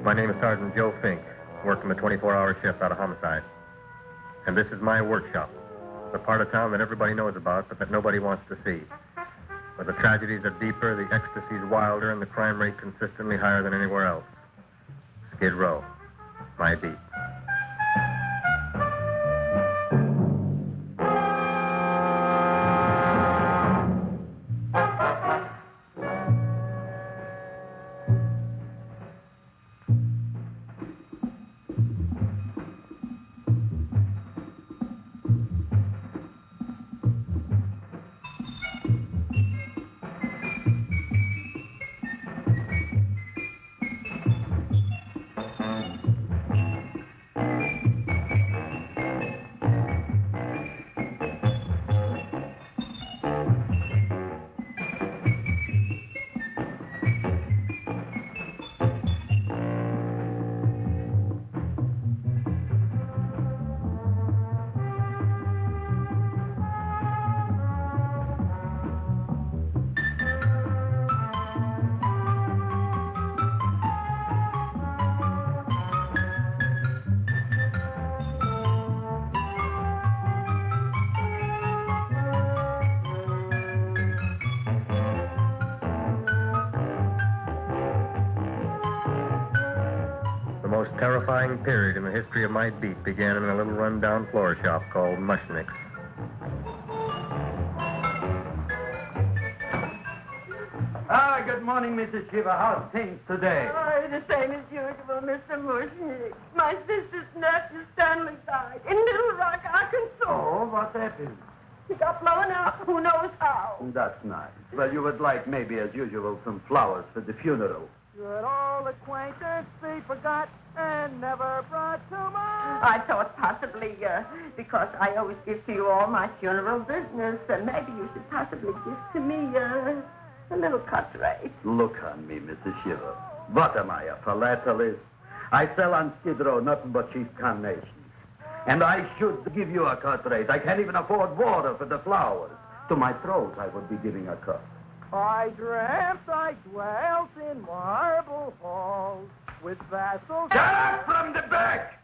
My name is Sergeant Joe Fink, working the 24-hour shift out of homicide. And this is my workshop, the part of town that everybody knows about, but that nobody wants to see. Where the tragedies are deeper, the ecstasy's wilder, and the crime rate consistently higher than anywhere else. Skid Row, my beat. The most terrifying period in the history of my beat began in a little run-down floor shop called Mushnick's. Good morning, Mrs. Shiva. How's things today? Oh, the same as usual, Mr. Mushnick. My sister's nephew Stanley died in Little Rock, Arkansas. Oh, what happened? He got blown up. Who knows how? That's nice. Well, you would like, maybe as usual, some flowers for the funeral. Good old acquaintance be forgot and never brought to mind. I thought possibly, because I always give to you all my funeral business, maybe you should possibly give to me a little cut rate. Look on me, Mrs. Shiva. What am I, a philatelist? I sell on Skid Row nothing but cheap carnations. And I should give you a cut rate. I can't even afford water for the flowers. To my throat, I would be giving a cut. I dreamt I dwelt in marble halls with vassals. Shut up from the back!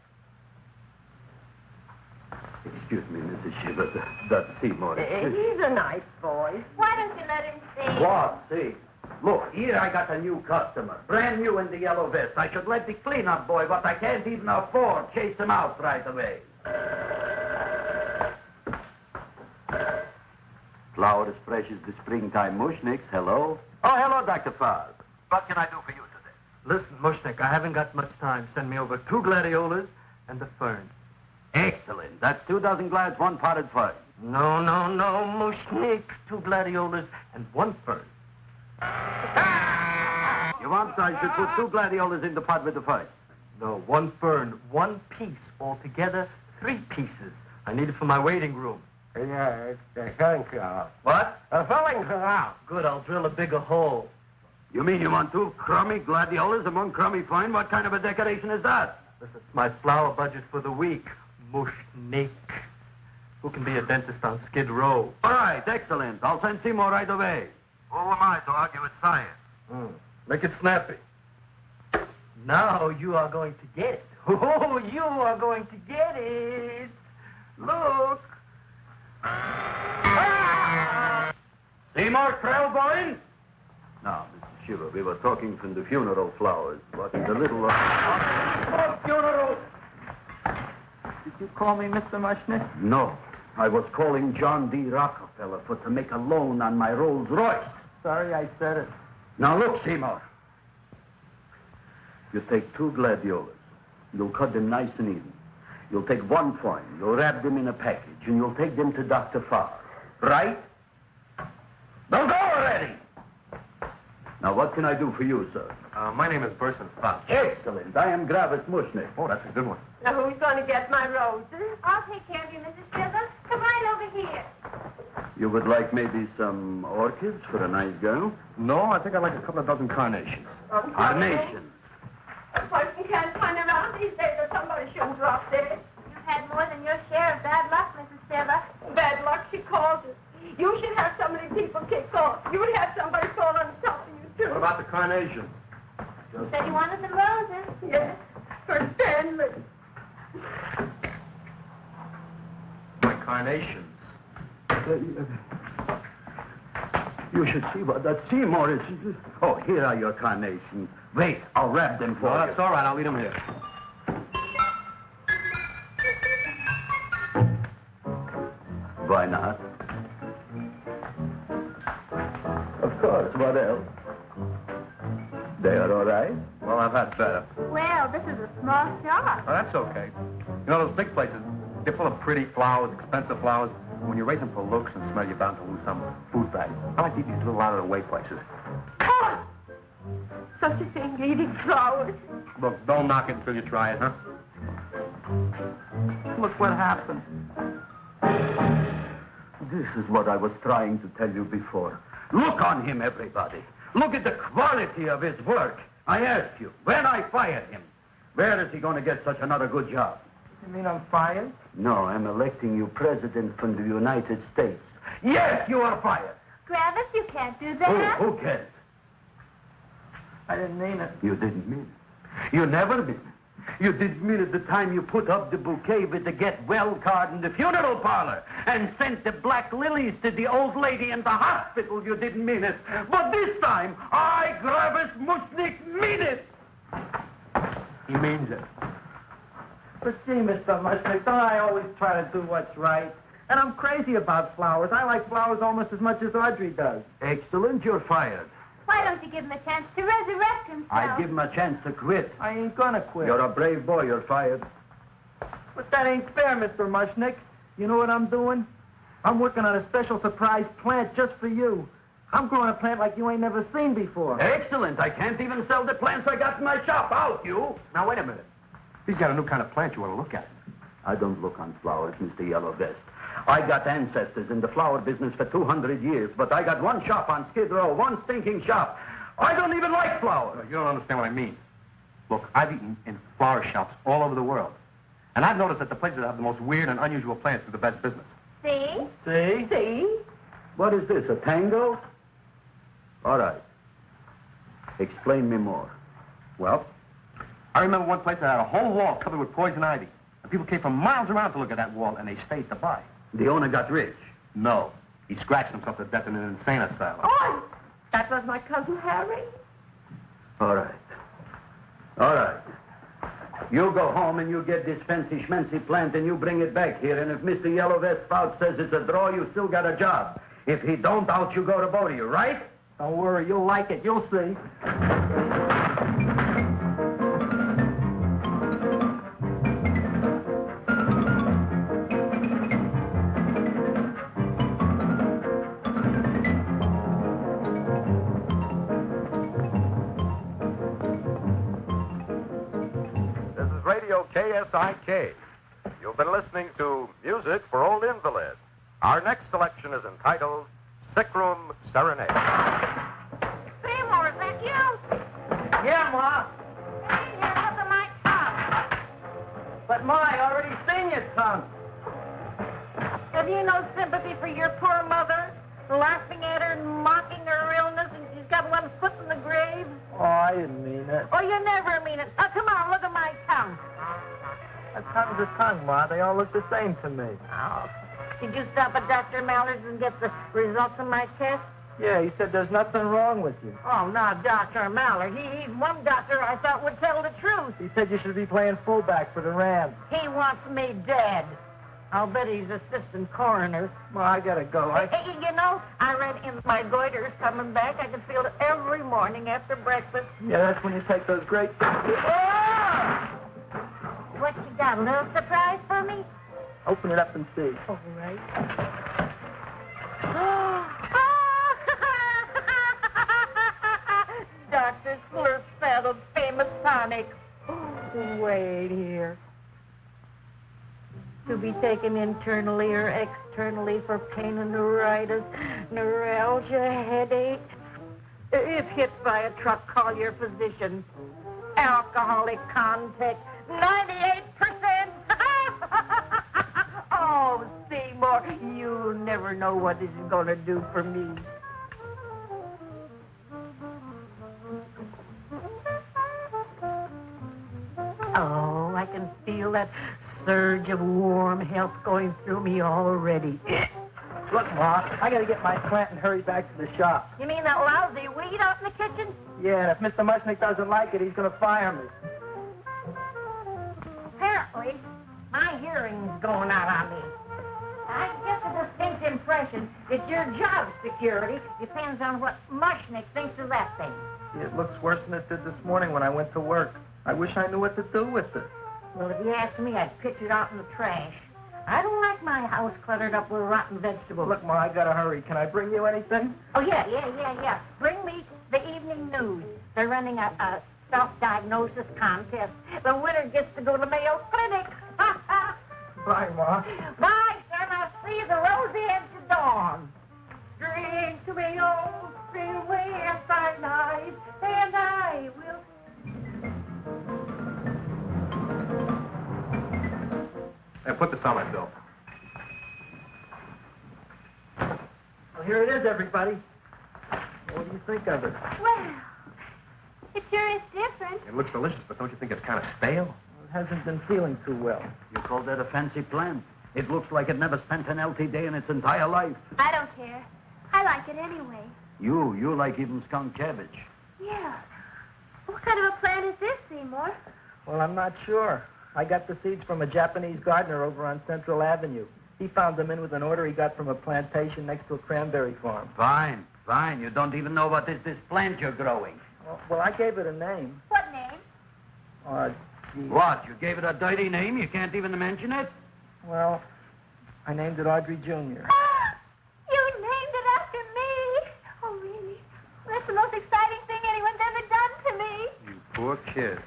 Excuse me, Mrs. Shiva, that's Seymour. He's a nice boy. Why don't you let him see? What? See? Look, here I got a new customer. Brand new in the yellow vest. I should let the cleanup boy, but I can't even afford chase him out right away. Flowers fresh as the springtime Mushnicks. Hello? Oh, hello, Dr. Farr. What can I do for you today? Listen, Mushnick, I haven't got much time. Send me over 2 gladiolas and the fern. Excellent. That's 2 dozen glads, 1 potted fern. No, Mushnick. 2 gladiolas and 1 fern. You want I should put 2 gladiolas in the pot with the fern? No, 1 fern, 1 piece. Altogether, 3 pieces. I need it for my waiting room. Yeah, it's the sunflower. What? A filling out. Good, I'll drill a bigger hole. You mean you want 2 crummy gladiolas and 1 crummy fern? What kind of a decoration is that? This is my flower budget for the week. Mushnick. Who can be a dentist on Skid Row? All right, excellent. I'll send Seymour right away. Who am I to argue with science? Make it snappy. Now you are going to get it. Oh, you are going to get it. Look. Seymour Krelboined? Now, Mr. Shiva, we were talking from the funeral flowers, but the little... Funeral! Did you call me Mr. Mushnick? No. I was calling John D. Rockefeller to make a loan on my Rolls Royce. Sorry I said it. Now, look, Seymour. You take 2 gladiolas. You'll cut them nice and even. You'll take 1 coin. You'll wrap them in a package, and you'll take them to Dr. Farr. Right? Now go already! Now, what can I do for you, sir? My name is Burson Fox. Excellent. I am Gravis Mushnick. Oh, that's a good one. Now, who's going to get my roses? I'll take care of you, Mrs. Shiva. Come right over here. You would like maybe some orchids for a nice girl? No, I think I'd like a couple of dozen carnations. Carnations. A person can't find around these days that somebody shouldn't drop dead. You've had more than your share of bad luck, Mrs. Shiva. Bad luck, she calls it. You should have so many people kicked off. You would have somebody fall on top of you, too. What about the carnations? You said you wanted the roses. Yes, for Stanley. My carnations. You should see what that Seymour is. Oh, here are your carnations. Wait, I'll wrap them for No, you. that's all right. I'll leave them here. Why not? Of course, what else? They are all right? Well, I've had better. Well, this is a small shop. Oh, that's okay. You know, those big places, they're full of pretty flowers, expensive flowers. When you raise them for looks and smell, you're bound to lose some food value. I like these little out-of-the-way places. Oh, such a thing, eating flowers. Look, don't knock it until you try it, huh? Look what happened. This is what I was trying to tell you before. Look on him, everybody. Look at the quality of his work. I asked you, when I fired him, where is he going to get such another good job? You mean I'm fired? No, I'm electing you president from the United States. Yes, you are fired. Travis, you can't do that. Who cares? I didn't mean it. You didn't mean it. You never mean it. You didn't mean it the time you put up the bouquet with the get well card in the funeral parlor and sent the black lilies to the old lady in the hospital. You didn't mean it. But this time, I, Gravis Mushnick, mean it. He means it. But see, Mr. Mushnick, don't I always try to do what's right? And I'm crazy about flowers. I like flowers almost as much as Audrey does. Excellent, you're fired. Why don't you give him a chance to resurrect himself? I give him a chance to quit. I ain't gonna quit. You're a brave boy, you're fired. But that ain't fair, Mr. Mushnick. You know what I'm doing? I'm working on a special surprise plant just for you. I'm growing a plant like you ain't never seen before. Excellent. I can't even sell the plants I got in my shop. Out, you. Now, wait a minute. He's got a new kind of plant you want to look at. I don't look on flowers, Mr. Yellow Vest. I got ancestors in the flower business for 200 years, but I got one shop on Skid Row, one stinking shop. I don't even like flowers. You don't understand what I mean. Look, I've eaten in flower shops all over the world. And I've noticed that the places that have the most weird and unusual plants do the best business. See? See? See? What is this, a tango? All right. Explain me more. Well, I remember one place that had a whole wall covered with poison ivy. And people came from miles around to look at that wall, and they stayed to buy. The owner got rich. No. He scratched himself to death in an insane asylum. Oh, that was my cousin Harry. All right. All right. You go home and you get this fancy schmancy plant and you bring it back here. And if Mr. Yellow Vest Spout says it's a draw, you still got a job. If he don't, out you go to Bodie, right? Don't worry, you'll like it. You'll see. This is Radio KSIK. You've been listening to Music for Old Invalids. Our next selection is entitled Sick Room Serenade. Seymour, is that you? Yeah, Ma. Hey, here, look at my tongue. But Ma, I already seen your tongue. Have you no sympathy for your poor mother? Laughing at her and mocking her illness, and she's got one foot in the grave? Oh, I didn't mean it. Oh, you never mean it. Oh, come on, look at my tongue. A tongue's a tongue, Ma. They all look the same to me. Oh, did you stop at Dr. Mallard's and get the results of my test? Yeah, he said there's nothing wrong with you. Oh, not Dr. Mallard. He's one doctor I thought would tell the truth. He said you should be playing fullback for the Rams. He wants me dead. I'll bet he's assistant coroner. Ma, I gotta go. Hey, you know, I read in my goiter's coming back. I can feel it every morning after breakfast. Yeah, that's when you take those great... Oh! What you got, a little surprise for me? Open it up and see. All right. Dr. Slurp saddled famous tonic. Wait here. To be taken internally or externally for pain and neuritis, neuralgia, headache. If hit by a truck, call your physician. Alcoholic contact, 98%. Oh, Seymour, you never know what this is going to do for me. feel that surge of warm health going through me already. Look, Ma, I gotta get my plant and hurry back to the shop. You mean that lousy weed out in the kitchen? Yeah, and if Mr. Mushnick doesn't like it, he's gonna fire me. Apparently, my hearing's going out on me. I get the distinct impression that your job security depends on what Mushnick thinks of that thing. It looks worse than it did this morning when I went to work. I wish I knew what to do with it. Well, if you ask me, I'd pitch it out in the trash. I don't like my house cluttered up with rotten vegetables. Look, Ma, I gotta hurry. Can I bring you anything? Oh, yeah. Bring me the evening news. They're running a self-diagnosis contest. The winner gets to go to Mayo Clinic. Bye, Ma. Bye, son. I'll see you the rosy edge of dawn. Drink to me, old freeway, by night, and I will... Hey, put this on my bill. Well, here it is, everybody. What do you think of it? Well, it sure is different. It looks delicious, but don't you think it's kind of stale? It hasn't been feeling too well. You call that a fancy plant? It looks like it never spent an LT day in its entire life. I don't care. I like it anyway. You like even skunk cabbage. Yeah. What kind of a plant is this, Seymour? Well, I'm not sure. I got the seeds from a Japanese gardener over on Central Avenue. He found them in with an order he got from a plantation next to a cranberry farm. Fine. You don't even know what is this plant you're growing. Well, I gave it a name. What name? Gee. What? You gave it a dirty name? You can't even mention it? Well, I named it Audrey Jr. You named it after me. Oh, really? That's the most exciting thing anyone's ever done to me. You poor kid.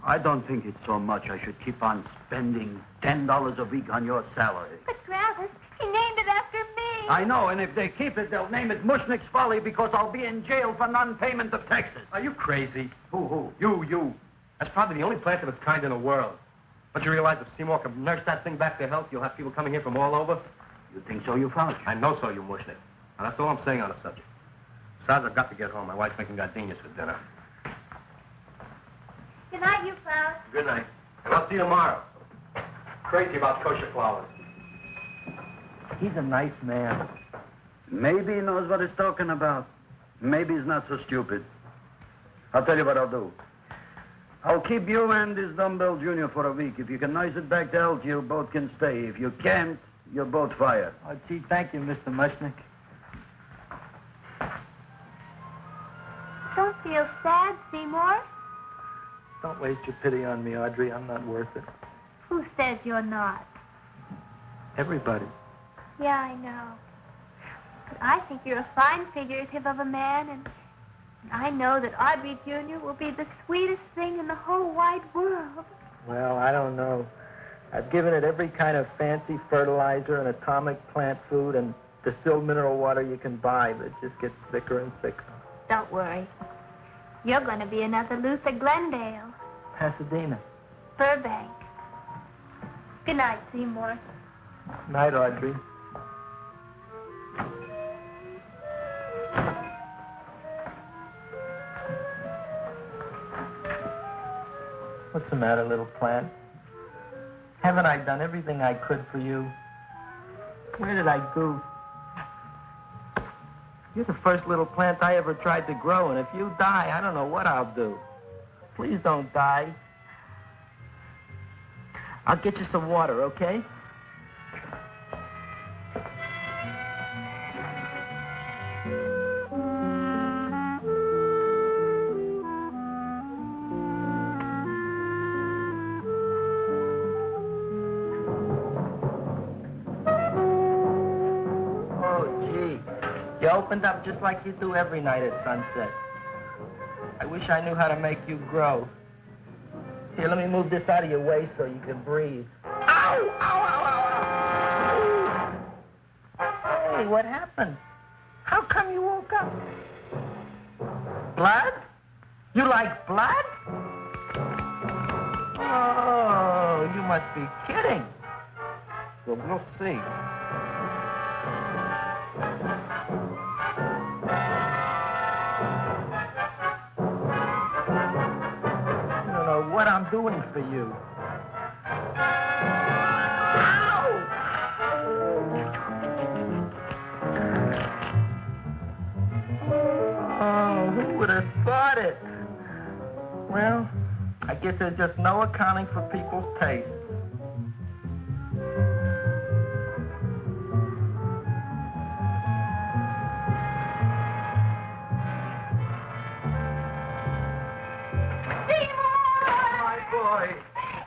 I don't think it's so much I should keep on spending $10 a week on your salary. But, Travis, he named it after me. I know, and if they keep it, they'll name it Mushnick's Folly because I'll be in jail for non-payment of taxes. Are you crazy? Who? You. That's probably the only plant of its kind in the world. Don't you realize if Seymour can nurse that thing back to health, you'll have people coming here from all over? You think so, you found? I know so, you Mushnick. Now, that's all I'm saying on the subject. Besides, I've got to get home. My wife's making gardenias for dinner. Good night, you Klaus. Good night. And I'll see you tomorrow. Crazy about kosher flowers. He's a nice man. Maybe he knows what he's talking about. Maybe he's not so stupid. I'll tell you what I'll do. I'll keep you and this dumbbell junior for a week. If you can nurse it back to health, you both can stay. If you can't, you're both fired. Oh, gee, thank you, Mr. Mushnick. Don't feel sad, Seymour. Don't waste your pity on me, Audrey. I'm not worth it. Who says you're not? Everybody. Yeah, I know. But I think you're a fine figurative of a man, and I know that Audrey Jr. will be the sweetest thing in the whole wide world. Well, I don't know. I've given it every kind of fancy fertilizer and atomic plant food and distilled mineral water you can buy, but it just gets thicker and thicker. Don't worry. You're going to be another Luther Glendale. Pasadena. Burbank. Good night, Seymour. Night, Audrey. What's the matter, little plant? Haven't I done everything I could for you? Where did I goof? You're the first little plant I ever tried to grow, and if you die, I don't know what I'll do. Please don't die. I'll get you some water, okay? You opened up just like you do every night at sunset. I wish I knew how to make you grow. Here, let me move this out of your way so you can breathe. Ow! Ow, ow, ow, ow! Hey, what happened? How come you woke up? Blood? You like blood? Oh, you must be kidding. Well, we'll see. What I'm doing for you. Oh, who would have thought it? Well, I guess there's just no accounting for people's tastes. Boy.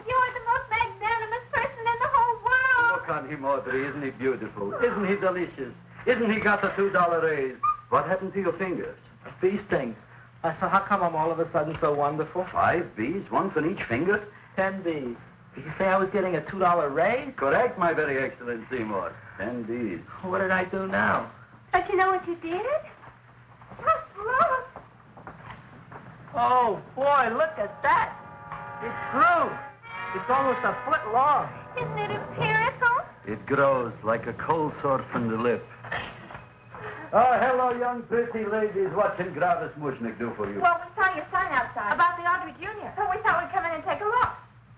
You're the most magnanimous person in the whole world. Look on him, Audrey. Isn't he beautiful? Isn't he delicious? Isn't he got a $2 raise? What happened to your fingers? Bee stings. So how come I'm all of a sudden so wonderful? 5 bees, one for each finger? 10 bees. Did you say I was getting a $2 raise? Correct, my very excellent Seymour. 10 bees. What did I do now? Don't you know what you did? Look. Oh, boy, look at that. It grew. It's almost a foot long. Isn't it empirical? It grows like a cold sore from the lip. Oh, hello, young pretty ladies. What can Gravis Mushnick do for you? Well, we saw your sign outside. About the Audrey Jr. So we thought we'd come in and take a look.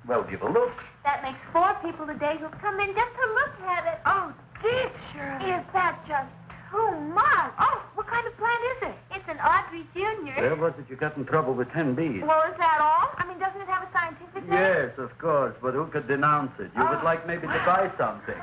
Well, give a look. That makes 4 people a day who've come in just to look at it. Oh, dear, Shirley. Is that just too much? Oh, what kind of plant is it? It's an Audrey Jr. Where was it you got in trouble with 10 bees? Well, is that all? I mean, doesn't it have a scientific name? Yes, of course, but who could denounce it? You would like maybe to buy something.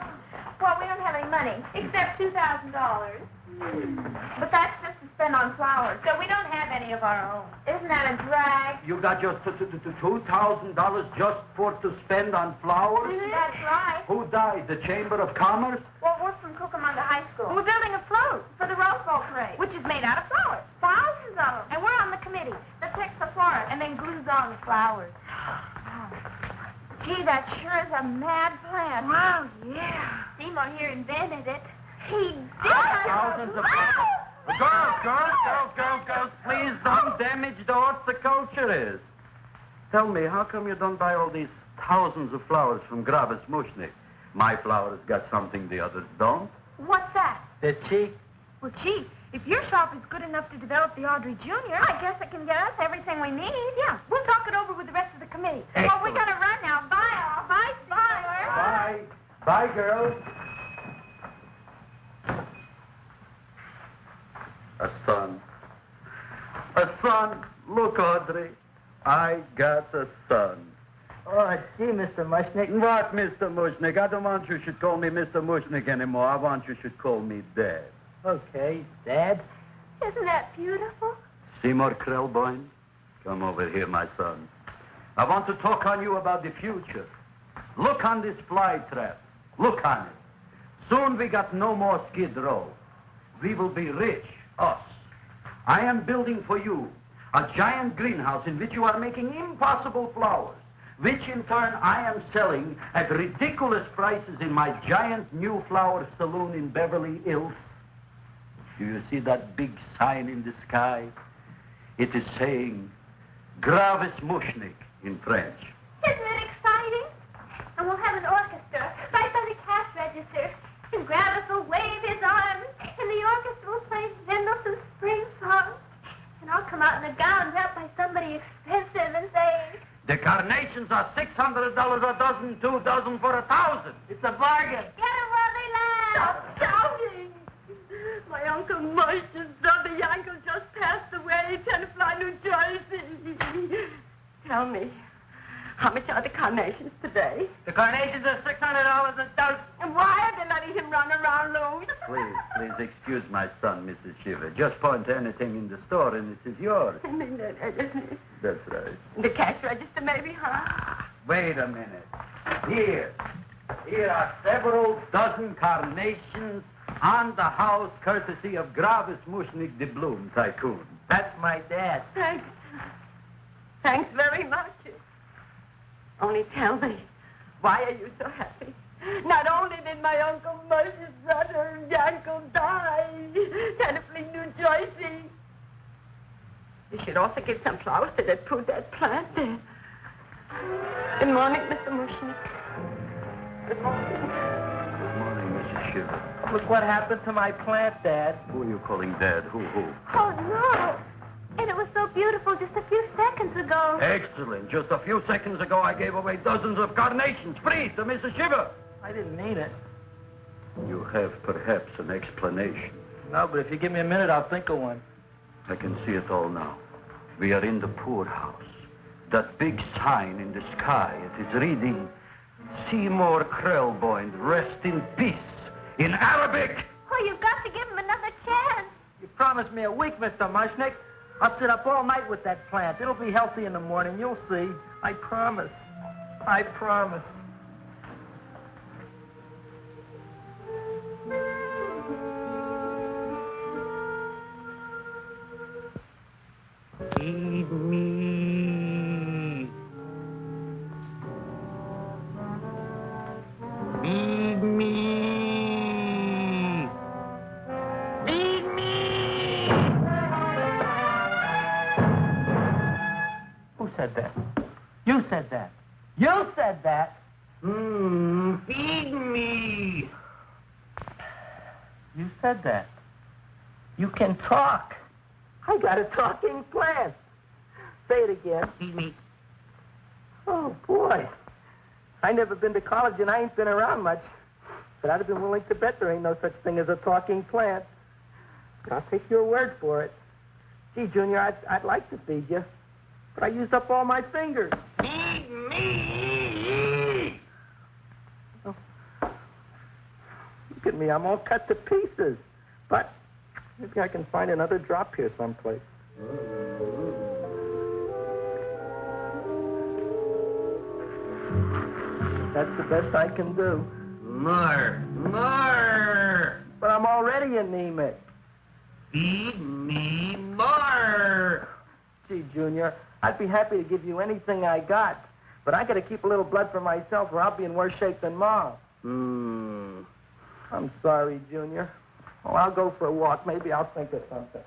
Well, we don't have any money, except $2,000. But that's just to spend on flowers, so we don't have any of our own. Isn't that a drag? You got just $2,000 just for to spend on flowers? That's right. Who died? The Chamber of Commerce? Well, we're from Cucamonga High School. We're building a float for the Rose Bowl parade, which is made out of flowers. Thousands of them. And we're on the committee that picks the flowers and then glues on the flowers. Gee, that sure is a mad plan. Wow, yeah. Seymour here invented it. He did. Thousands of Girls, please don't damage the horticulture is. Tell me, how come you don't buy all these thousands of flowers from Gravis Mushnick? My flowers got something the others don't. What's that? They're cheap. Well, gee, if your shop is good enough to develop the Audrey Jr., I guess it can get us everything we need. Yeah, we'll talk it over with the rest of the committee. Well, we gotta run now. Bye, all. Bye, Seymour. Bye. Bye, girls. A son. A son. Look, Audrey. I got a son. Oh, gee, Mr. Mushnick. What, Mr. Mushnick? I don't want you should call me Mr. Mushnick anymore. I want you should call me Dad. Okay, Dad. Isn't that beautiful? Seymour Krelboined, come over here, my son. I want to talk on you about the future. Look on this fly trap. Look on it. Soon we got no more Skid Row. We will be rich, us. I am building for you a giant greenhouse in which you are making impossible flowers, which in turn I am selling at ridiculous prices in my giant new flower saloon in Beverly Hills. Do you see that big sign in the sky? It is saying, Gravis Mushnick in French. Isn't it exciting? And we'll have an orchestra right by the cash register. And Gravis will wave his arms, and the orchestra will play Mendelssohn's spring song. And I'll come out in a gown wrapped by somebody expensive and say, The carnations are $600 a dozen, 2 dozen for $1,000. It's a bargain. get it while they last. Stop shouting. My Uncle Mush's brother Yankel just passed away, Tenafly, New Jersey. Tell me, how much are the carnations today? The carnations are $600 a dozen. And why are they letting him run around loose? Please excuse my son, Mrs. Shiver. Just point to anything in the store and it is yours. I mean, That's right. the cash register, maybe, huh? Wait a minute. Here are several dozen carnations on the house courtesy of Gravis Mushnick, the Bloom Tycoon. That's my dad. Thanks. Thanks very much. Only tell me, why are you so happy? Not only did my Uncle Mush's brother Yankel die, Tenafly, New Jersey. You should also give some flowers to that poor dead plant there. Good morning, Mr. Mushnick. Good morning. Good morning, Mrs. Shiver. Look what happened to my plant, Dad. Who are you calling Dad? Who? Oh, no. And it was so beautiful just a few seconds ago. Excellent. Just a few seconds ago, I gave away dozens of carnations free to Mrs. Shiver. I didn't mean it. You have perhaps an explanation. No, but if you give me a minute, I'll think of one. I can see it all now. We are in the poorhouse. That big sign in the sky, it is reading, Seymour Krelboined, rest in peace, in Arabic. Oh, you've got to give him another chance. You promised me a week, Mr. Mushnick. I'll sit up all night with that plant. It'll be healthy in the morning. You'll see. I promise. I promise. Feed me. Feed me. Feed me. Who said that? You said that. You said that. Feed me. You said that. You can talk. I got a talking plant. Say it again. Feed me. Oh, boy. I never been to college and I ain't been around much. But I'd have been willing to bet there ain't no such thing as a talking plant. But I'll take your word for it. Gee, Junior, I'd like to feed you. But I used up all my fingers. Feed me. Oh. Look at me. I'm all cut to pieces. But maybe I can find another drop here someplace. That's the best I can do. More. But I'm already anemic. Feed me more. Gee, Junior, I'd be happy to give you anything I got. But I got to keep a little blood for myself or I'll be in worse shape than Ma. I'm sorry, Junior. Oh, I'll go for a walk. Maybe I'll think of something.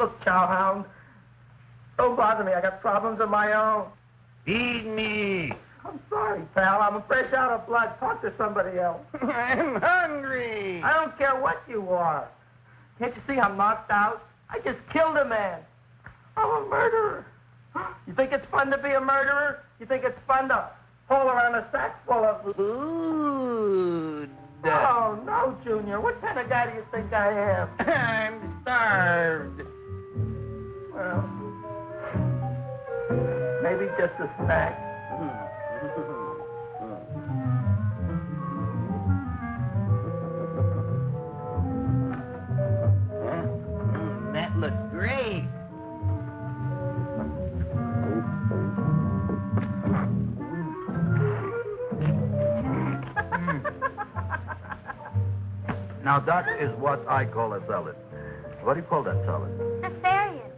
Look, Chowhound, don't bother me. I got problems of my own. Feed me. I'm sorry, pal. I'm fresh out of blood. Talk to somebody else. I'm hungry. I don't care what you are. Can't you see I'm knocked out? I just killed a man. I'm a murderer. You think it's fun to be a murderer? You think it's fun to haul around a sack full of... Food. Oh, no, Junior. What kind of guy do you think I am? I'm starved. Well, maybe just a snack. That looks great. Now, that is what I call a salad. What do you call that salad? Asparagus.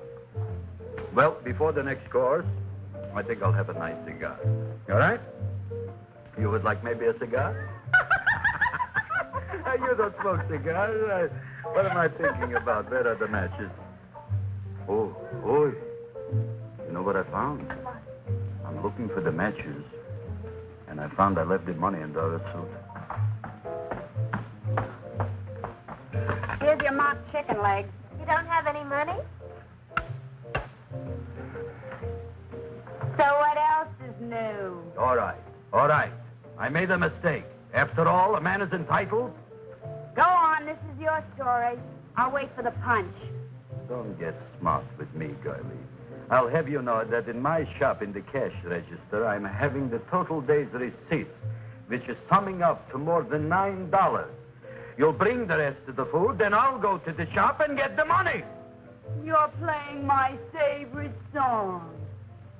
Well, before the next course, I think I'll have a nice cigar. All right? You would like maybe a cigar? You don't smoke cigars. What am I thinking about? Where are the matches? Oh, you know what I found? I'm looking for the matches, and I found I left the money in the other suit. Here's your mock chicken legs. You don't have any money? So what else is new? All right. I made a mistake. After all, a man is entitled. Go on, this is your story. I'll wait for the punch. Don't get smart with me, girlie. I'll have you know that in my shop in the cash register, I'm having the total day's receipts, which is summing up to more than $9. You'll bring the rest of the food, then I'll go to the shop and get the money. You're playing my favorite song.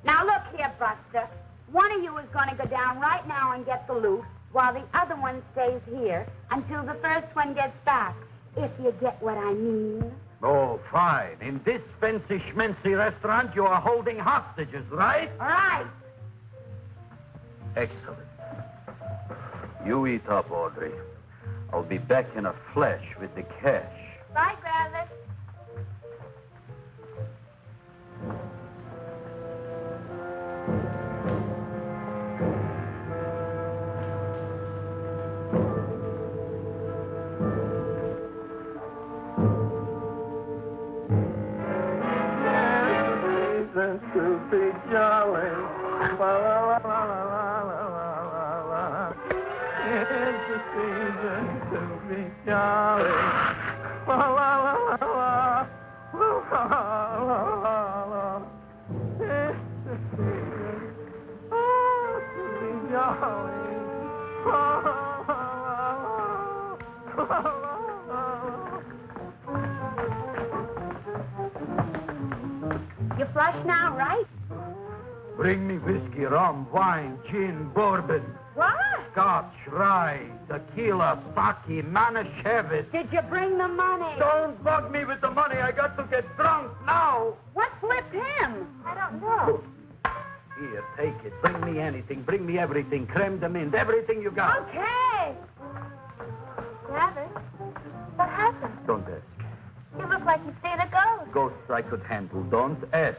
Now look here, Buster. One of you is going to go down right now and get the loot, while the other one stays here until the first one gets back, if you get what I mean. Oh, fine. In this fancy schmancy restaurant, you are holding hostages, right? All right. Excellent. You eat up, Audrey. I'll be back in a flash with the cash. Bye, Gravis. To be jolly. La, la, la, la, la, la, la, la. It's the season to be jolly. La, la, la, la, la. La, la, la, la. It's the season to be jolly. La, la, la, la, la, la. You flush now, right? Bring me whiskey, rum, wine, gin, bourbon, What? scotch, rye, tequila, sake, Manischewitz. Did you bring the money? Don't bug me with the money. I got to get drunk now. What flipped him? I don't know. Here, take it. Bring me anything. Bring me everything. Creme de menthe. Everything you got. Okay. Gravis, what happened? Don't ask. You look like you've seen a ghost. Ghosts I could handle. Don't ask.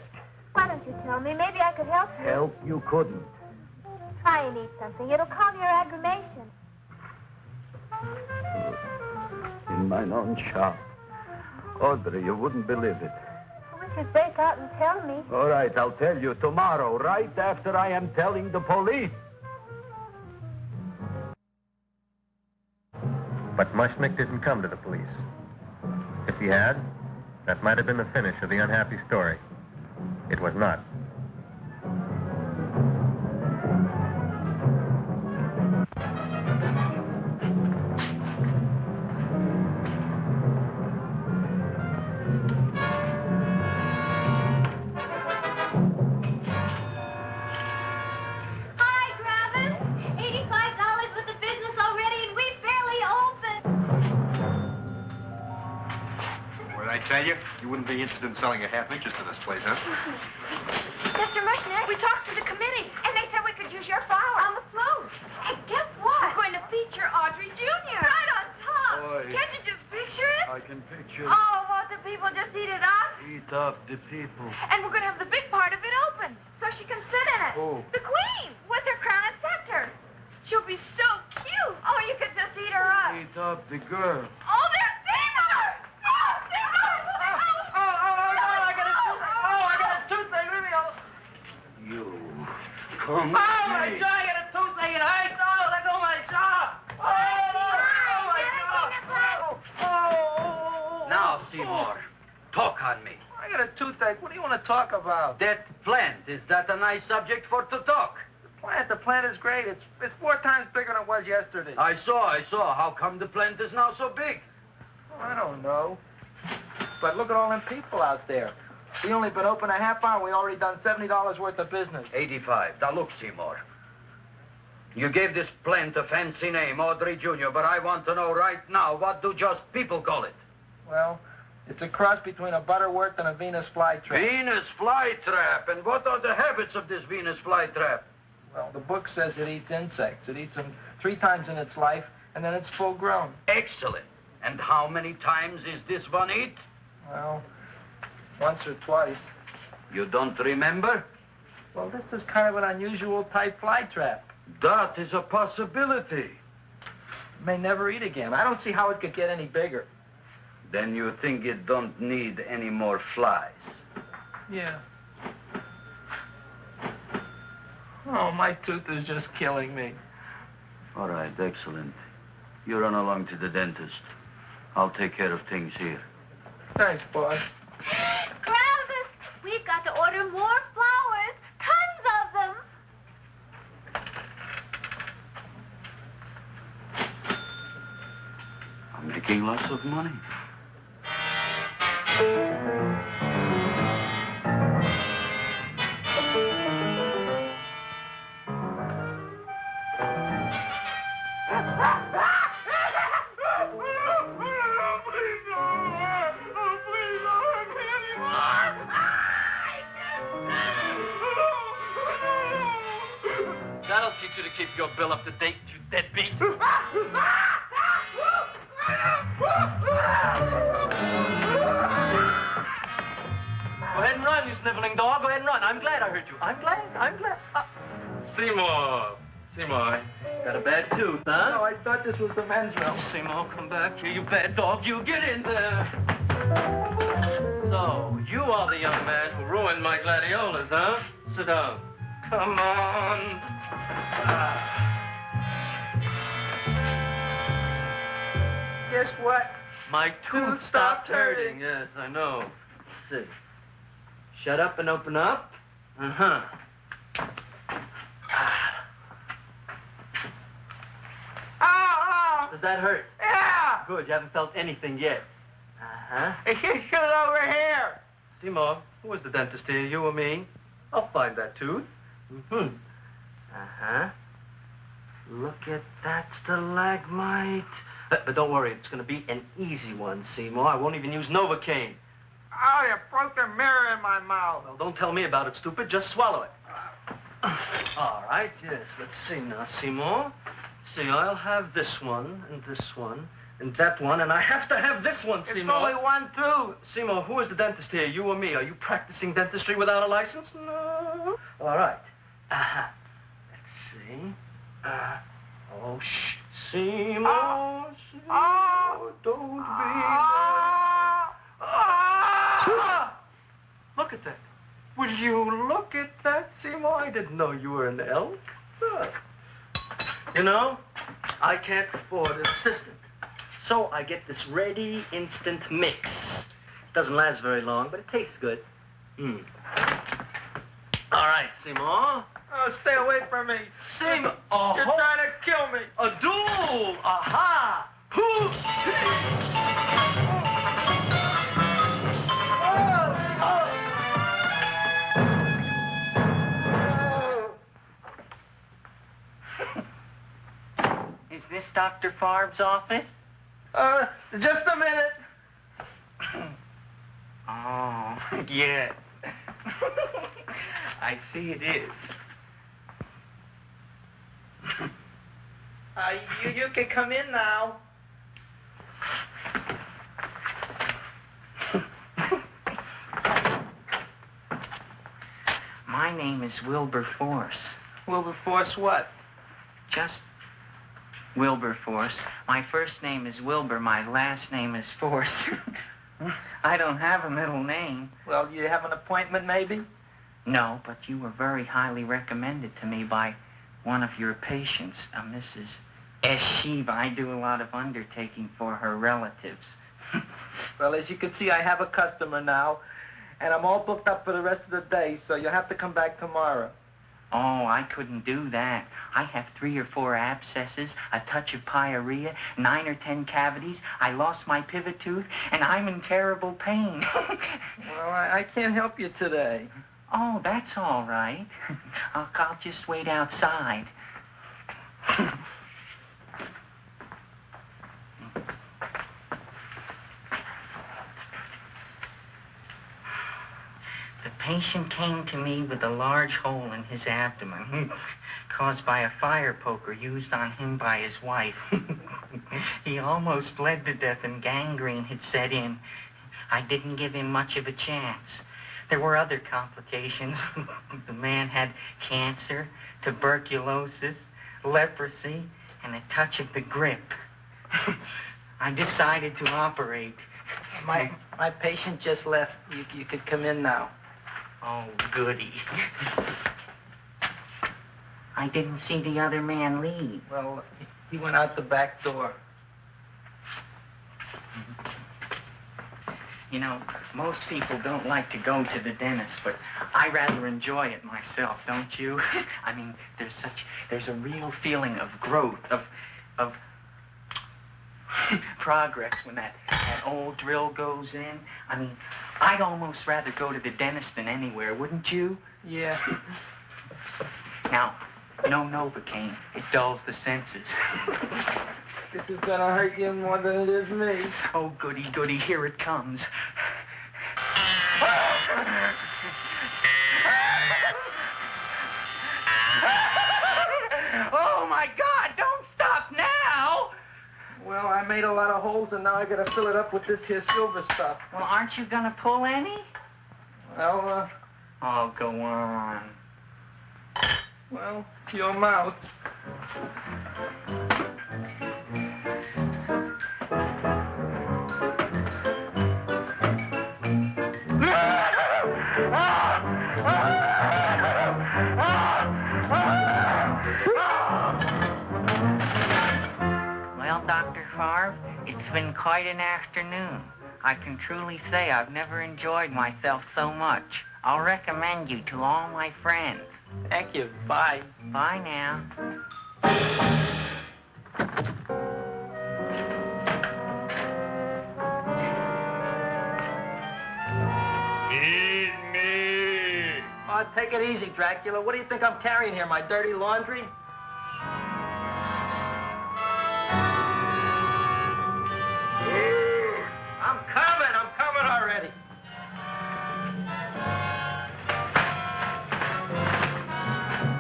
Why don't you tell me? Maybe I could help you. Help you couldn't. Try and eat something. It'll calm your aggravation. In mine own shop. Audrey, you wouldn't believe it. I wish you'd break out and tell me. All right, I'll tell you tomorrow, right after I am telling the police. But Mushnick didn't come to the police. If he had, that might have been the finish of the unhappy story. It was not. Hi, Gravis. $85 with the business already, and we barely opened. What did I tell you? You wouldn't be interested in selling a half interest in this place, huh? Mr. Mushnick, we talked to the committee, and they said we could use your flower on the float. And guess what? We're going to feature Audrey Jr. Right on top. Boy. Can't you just picture it? I can picture Oh, won't the people just eat it up? Eat Eat up the people. And we're going to have the big part of it open, so she can sit in it. Who? The queen, with her crown and scepter. She'll be so cute. Oh, you could just eat her up. Eat up the girl. Oh, there's Seymour! Oh, Seymour! I got a toothache. Leave me alone. You come Oh, my jaw, I got a toothache. It hurts. Oh, let go of my jaw. Oh. Now, Seymour, talk on me. I got a toothache. What do you want to talk about? That plant, is that a nice subject for to talk? The plant is great. It's 4 times bigger than it was yesterday. I saw. How come the plant is now so big? Oh, I don't know. But look at all them people out there. We only been open a half hour. We already done $70 worth of business. 85. Now, look, Seymour. You gave this plant a fancy name, Audrey Jr., but I want to know right now, what do just people call it? Well, it's a cross between a butterworth and a Venus flytrap. Venus flytrap. And what are the habits of this Venus flytrap? Well, the book says it eats insects. It eats them 3 times in its life, and then it's full grown. Excellent. And how many times is this one eat? Well, once or twice. You don't remember? Well, this is kind of an unusual type flytrap. That is a possibility. It may never eat again. I don't see how it could get any bigger. Then you think it don't need any more flies? Yeah. Oh, my tooth is just killing me. All right, excellent. You run along to the dentist. I'll take care of things here. Thanks, boss. Travis, we've got to order more flowers. Tons of them. I'm making lots of money. That'll teach you to keep your bill up to date, you deadbeat. Go ahead and run, you sniveling dog. Go ahead and run. I'm glad I heard you. I'm glad. Seymour, got a bad tooth, huh? No, I thought this was the men's room. Seymour, come back here, you bad dog. You get in there. So, you are the young man who ruined my gladiolas, huh? Sit down. Come on. Guess what? My tooth stopped hurting. Yes, I know. Let's see. Shut up and open up. Uh-huh. Oh! Does that hurt? Yeah! Good, you haven't felt anything yet. Uh-huh. It's just over here. Seymour, who was the dentist here, you or me? I'll find that tooth. Mm-hmm. Uh-huh. Look at that stalagmite. But don't worry, it's going to be an easy one, Seymour. I won't even use Novocaine. Oh, you broke the mirror in my mouth. Well, don't tell me about it, stupid. Just swallow it. All right, yes. Let's see now, Seymour. See, I'll have this one, and that one, and I have to have this one, Seymour. It's only one tooth. Seymour, who is the dentist here, you or me? Are you practicing dentistry without a license? No. All right. Uh-huh. Let's see. Oh, shh. Seymour, Seymour, don't be Look at that. Will you look at that, Seymour? I didn't know you were an elf. Look. You know, I can't afford an assistant. So I get this ready instant mix. Doesn't last very long, but it tastes good. All right, Seymour. Oh, stay away from me. Seymour. You're trying to kill me. A duel. Aha. Is this Dr. Farb's office? Just a minute. Oh, yes. I see it is. You can come in now. My name is Wilberforce. Wilberforce what? Just Wilberforce. My first name is Wilbur. My last name is Force. I don't have a middle name. Well, you have an appointment, maybe? No, but you were very highly recommended to me by one of your patients, Mrs. S. Shiva. I do a lot of undertaking for her relatives. Well, as you can see, I have a customer now, and I'm all booked up for the rest of the day, so you'll have to come back tomorrow. Oh, I couldn't do that. I have 3 or 4 abscesses, a touch of pyorrhea, 9 or 10 cavities. I lost my pivot tooth, and I'm in terrible pain. Well, I can't help you today. Oh, that's all right. I'll just wait outside. The patient came to me with a large hole in his abdomen, caused by a fire poker used on him by his wife. He almost bled to death and gangrene had set in. I didn't give him much of a chance. There were other complications. The man had cancer, tuberculosis, leprosy, and a touch of the grip. I decided to operate. My patient just left. You could come in now. Oh, goody. I didn't see the other man leave. Well, he went out the back door. You know, most people don't like to go to the dentist, but I rather enjoy it myself, don't you? I mean, there's a real feeling of growth, of progress when that old drill goes in. I mean, I'd almost rather go to the dentist than anywhere, wouldn't you? Yeah. Now, no Novocaine. It dulls the senses. This is gonna hurt you more than it is me. Oh, goody, goody, here it comes. Oh, my God, don't stop now! Well, I made a lot of holes, and now I gotta fill it up with this here silver stuff. Well, aren't you gonna pull any? Well, Oh, go on. well, your mouth. Well, Dr. Favre, it's been quite an afternoon. I can truly say I've never enjoyed myself so much. I'll recommend you to all my friends. Thank you. Bye. Bye now. Feed me. Oh, take it easy, Dracula. What do you think I'm carrying here, my dirty laundry? I'm coming already.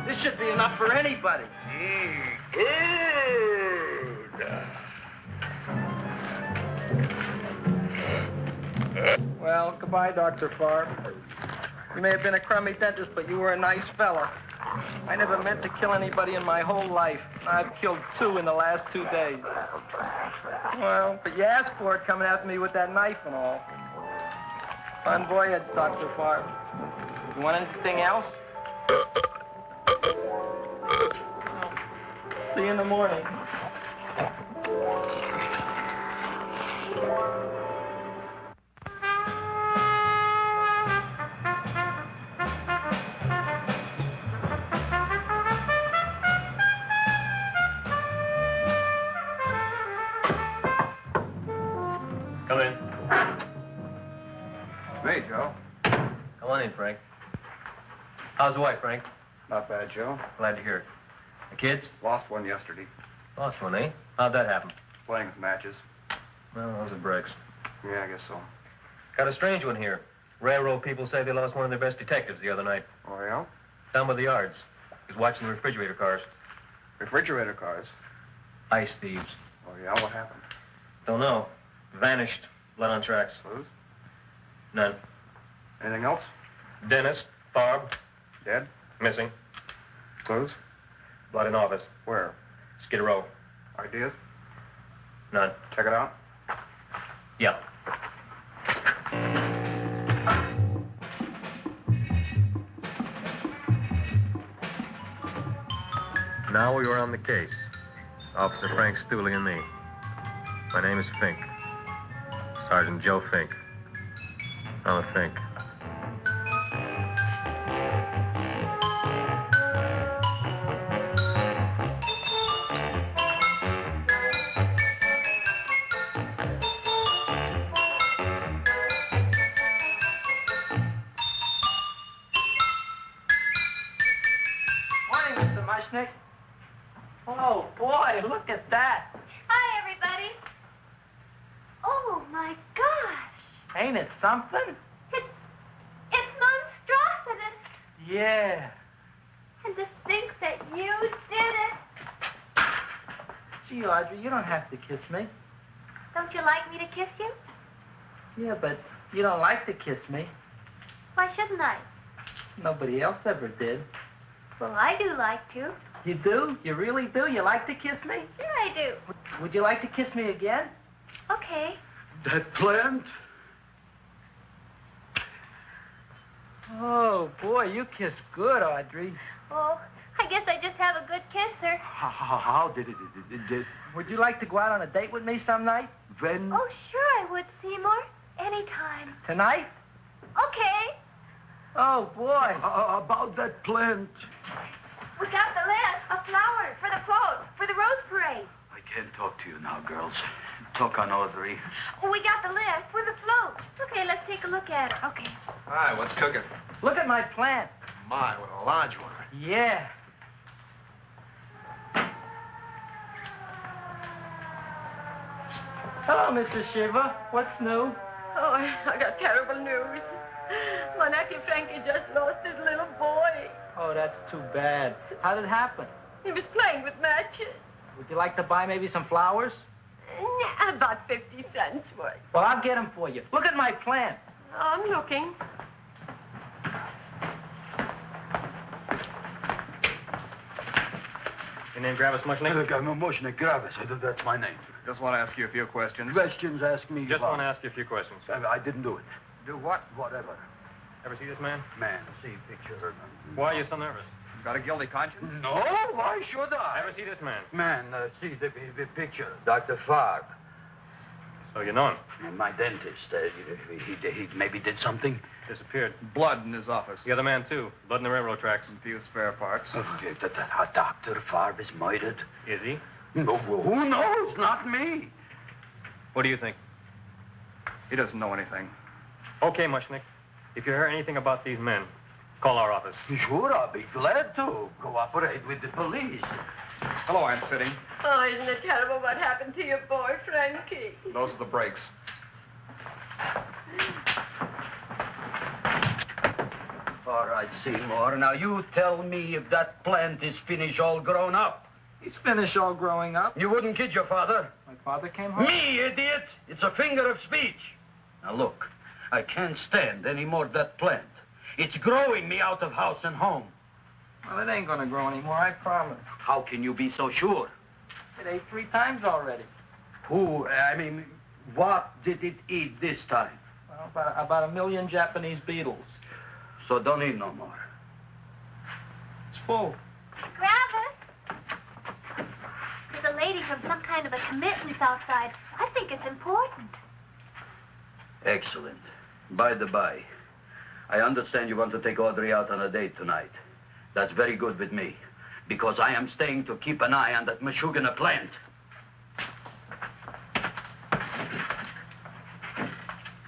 This should be enough for anybody. Well, goodbye, Dr. Favre. You may have been a crummy dentist, but you were a nice fella. I never meant to kill anybody in my whole life. I've killed 2 in the last 2 days. Well, but you asked for it coming after me with that knife and all. Fun voyage, Dr. Favre. You want anything else? See you in the morning. Come in. Hey, Joe. Come on in, Frank. How's the wife, Frank? Not bad, Joe. Glad to hear it. The kids? Lost one yesterday. Lost one, eh? How'd that happen? Playing with matches. Well, those are breaks. Yeah, I guess so. Got a strange one here. Railroad people say they lost one of their best detectives the other night. Oh, yeah? Down by the yards. He was watching the refrigerator cars. Refrigerator cars. Ice thieves. Oh, yeah? What happened? Don't know. Vanished. Blood on tracks. Clues? None. Anything else? Dennis, Barb, Dead? Missing. Clues? Blood in office. Where? Skid Row. Ideas? None. Check it out. Yeah. Now we were on the case. Officer Frank Stooley and me. My name is Fink. Sergeant Joe Fink. I'm a Fink. Morning, Mr. Mushnick. Oh, boy, look at that. Hi, everybody. Oh, my gosh. Ain't it something? It's monstrosity. Yeah. And to think that you did it. Gee, Audrey, you don't have to kiss me. Don't you like me to kiss you? Yeah, but you don't like to kiss me. Why shouldn't I? Nobody else ever did. Well, I do like to. You do? You really do? You like to kiss me? Sure I do. Would you like to kiss me again? Okay. That plant? Oh, boy, you kiss good, Audrey. Oh, I guess I just have a good kisser. How did it? Would you like to go out on a date with me some night? When? Oh, sure I would, Seymour. Anytime. Tonight? Okay. Oh, boy. About that plant. We got the list of flowers for the float, for the Rose Parade. I can't talk to you now, girls. Talk on Audrey. We got the list for the float. Okay, let's take a look at it. Okay. Hi, what's cooking? Look at my plant. My, what a large one. Yeah. Hello, Mr. Shiva. What's new? Oh, I got terrible news. My nephew Frankie just lost his little boy. Oh, that's too bad. How did it happen? He was playing with matches. Would you like to buy maybe some flowers? About 50 cents worth. Well, I'll get them for you. Look at my plant. I'm looking. Your name Gravis Mushnick? Look, I'm a Mushnick Gravis. That's my name. Just want to ask you a few questions. Questions, ask me. Just want to ask you a few questions. I didn't do it. Do what? Whatever. Ever see this man? Man, see picture. Why are you so nervous? Got a guilty conscience? No, why should I? Ever see this man? Man, see the picture. Dr. Farb. So you know him. My dentist. He maybe did something. Disappeared. Blood in his office. The other man, too. Blood in the railroad tracks. Some few spare parts. Dr. Farb is murdered. Is he? No, who knows? Not me. What do you think? He doesn't know anything. Okay, Mushnick. If you hear anything about these men, call our office. Sure, I'll be glad to cooperate with the police. Hello, Aunt Sitting. Oh, isn't it terrible what happened to your boy, Frankie? Those are the brakes. All right, Seymour. Now, you tell me if that plant is finished all grown up. He's finished all growing up. You wouldn't kid your father. My father came home. Me, idiot! It's a figure of speech. Now, look, I can't stand any more of that plant. It's growing me out of house and home. Well, it ain't gonna grow anymore, I promise. How can you be so sure? It ate 3 times already. What did it eat this time? Well, about 1 million Japanese beetles. So don't eat no more. It's full. Gravis. There's a lady from some kind of a commitment outside. I think it's important. Excellent. By the by, I understand you want to take Audrey out on a date tonight. That's very good with me, because I am staying to keep an eye on that Meshuggah plant.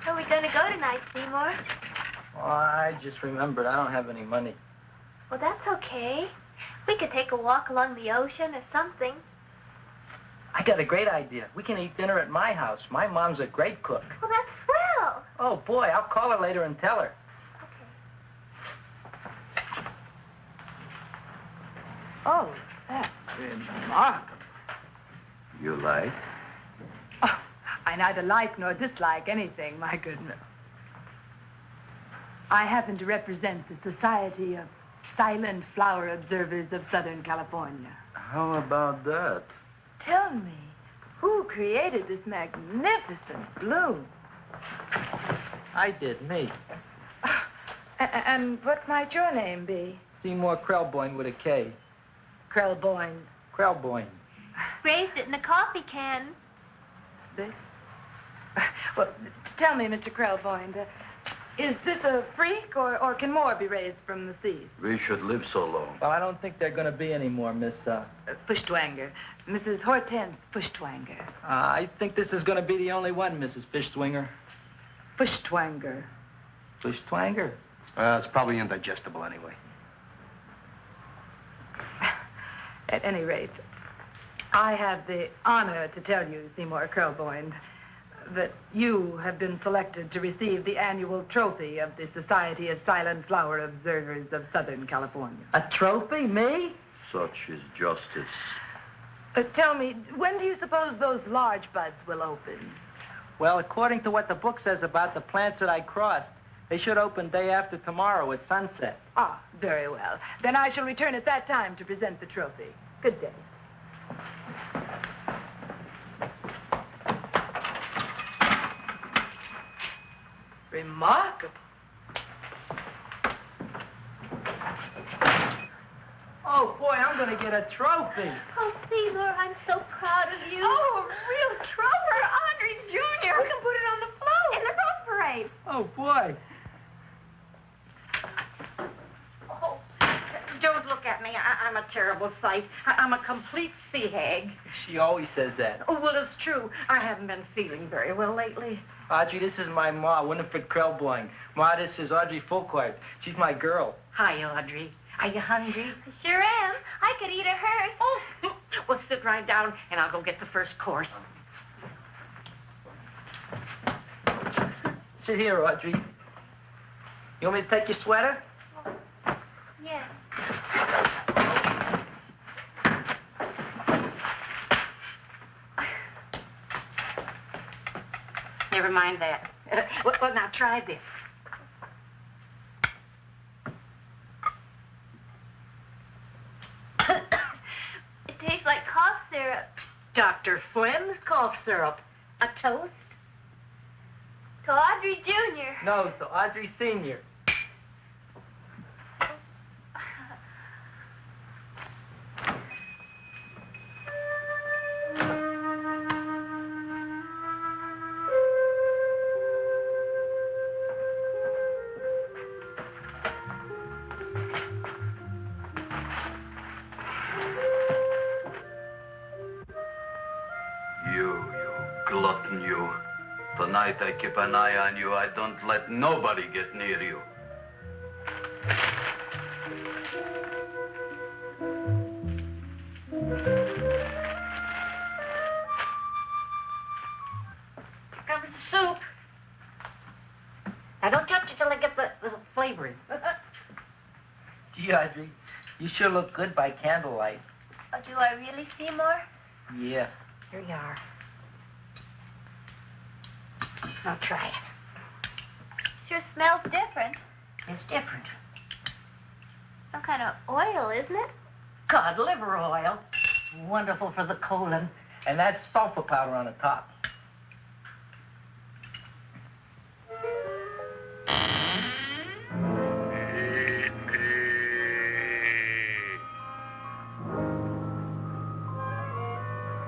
Where are we going to go tonight, Seymour? Oh, I just remembered I don't have any money. Well, that's okay. We could take a walk along the ocean or something. I got a great idea. We can eat dinner at my house. My mom's a great cook. Well, that's swell. Oh, boy, I'll call her later and tell her. Oh, that's remarkable. You like? Oh, I neither like nor dislike anything, my goodness. I happen to represent the Society of silent flower observers of Southern California. How about that? Tell me, who created this magnificent bloom? I did, me. And what might your name be? Seymour Krelboined with a K. Krelboined. Krelboined. Raised it in a coffee can. This? Well, tell me, Mr. Krelboined, is this a freak, or can more be raised from the seas? We should live so long. Well, I don't think there are going to be any more, Miss, Fuschtwanger. Mrs. Hortense Fuschtwanger. I think this is going to be the only one, Mrs. Fishswinger. Fuschtwanger. Fuschtwanger? It's probably indigestible anyway. At any rate, I have the honor to tell you, Seymour Krelboined, that you have been selected to receive the annual trophy of the Society of Silent Flower Observers of Southern California. A trophy? Me? Such is justice. Tell me, when do you suppose those large buds will open? Well, according to what the book says about the plants that I crossed, they should open day after tomorrow at sunset. Ah, very well. Then I shall return at that time to present the trophy. Good day. Remarkable. Oh, boy, I'm going to get a trophy. Oh, Seymour, I'm so proud of you. Oh, a real trophy. Audrey Jr. We can put it on the float in the Rose Parade. Oh, boy. Oh, don't look at me. I'm a terrible sight. I'm a complete sea hag. She always says that. Oh, well, it's true. I haven't been feeling very well lately. Audrey, this is my ma, Winifred Krelboined. Ma, this is Audrey Fulcourt. She's my girl. Hi, Audrey. Are you hungry? I sure am. I could eat a hearse. Oh, well, sit right down, and I'll go get the first course. Sit here, Audrey. You want me to take your sweater? Yeah. Never mind that. Well, now try this. It tastes like cough syrup. Dr. Flynn's cough syrup. A toast? To Audrey Jr. No, to Audrey Sr. You glutton, you. Tonight I keep an eye on you. I don't let nobody get near you. Here comes the soup. Now, don't touch it till I get the flavoring. Gee, Audrey, you sure look good by candlelight. Oh, do I really, Seymour? Yeah. Here you are. Now, try it. Sure smells different. It's different. Some kind of oil, isn't it? Cod liver oil. It's wonderful for the colon. And that's sulfur powder on the top.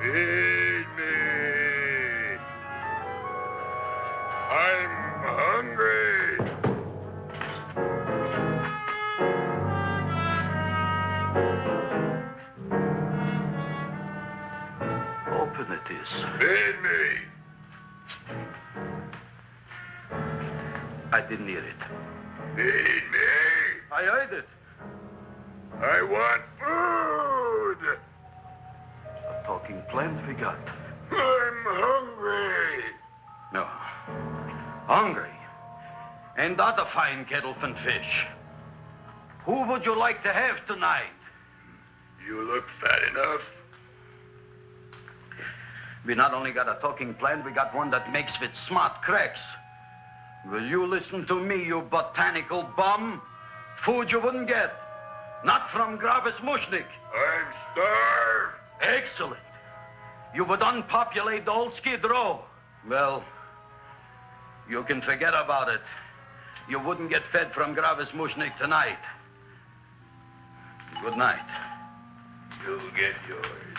Feed me. I'm hungry. Open it is. Feed me. I didn't hear it. Feed me. I heard it. I want food. A talking plant we got. I'm hungry. No. Hungry. And that a fine kettlefen fish. Who would you like to have tonight? You look fat enough. We not only got a talking plant, we got one that makes with smart cracks. Will you listen to me, you botanical bum? Food you wouldn't get. Not from Gravis Mushnick. I'm starved. Excellent. You would unpopulate the whole Skid Row. Well, you can forget about it. You wouldn't get fed from Gravis Mushnick tonight. Good night. You'll get yours.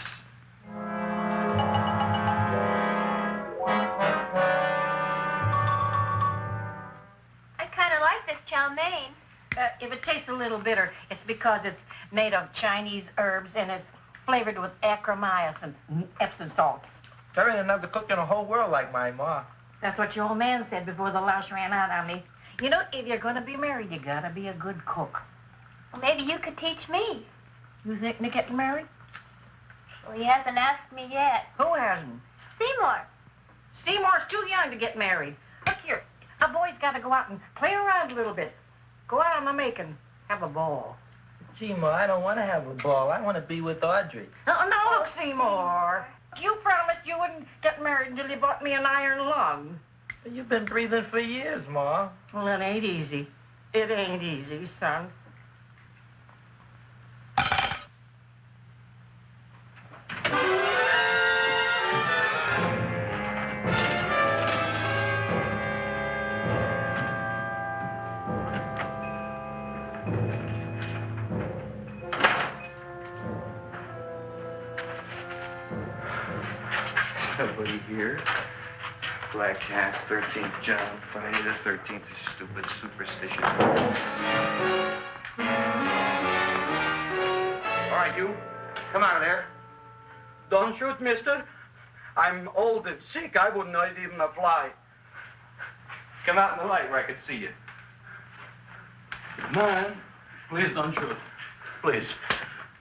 I kind of like this chow mein. If it tastes a little bitter, it's because it's made of Chinese herbs and it's flavored with acromycin and Epsom salts. There ain't another cook in the whole world like my ma. That's what your old man said before the louse ran out on me. You know, if you're going to be married, you got to be a good cook. Well, maybe you could teach me. You think Nick getting married? Well, he hasn't asked me yet. Who hasn't? Seymour. Seymour's too young to get married. Look here, a boy's got to go out and play around a little bit. Go out on the make and have a ball. Gee, Ma, I don't want to have a ball. I want to be with Audrey. No, look, Seymour. You promised you wouldn't get married until you bought me an iron lung. You've been breathing for years, Ma. Well, it ain't easy. It ain't easy, son. Nobody here. Black Cat, 13th John, Friday the 13th is stupid superstition. All right, you. Come out of there. Don't shoot, mister. I'm old and sick. I wouldn't hurt even a fly. Come out in the light where I can see you. Man, please don't shoot. Please.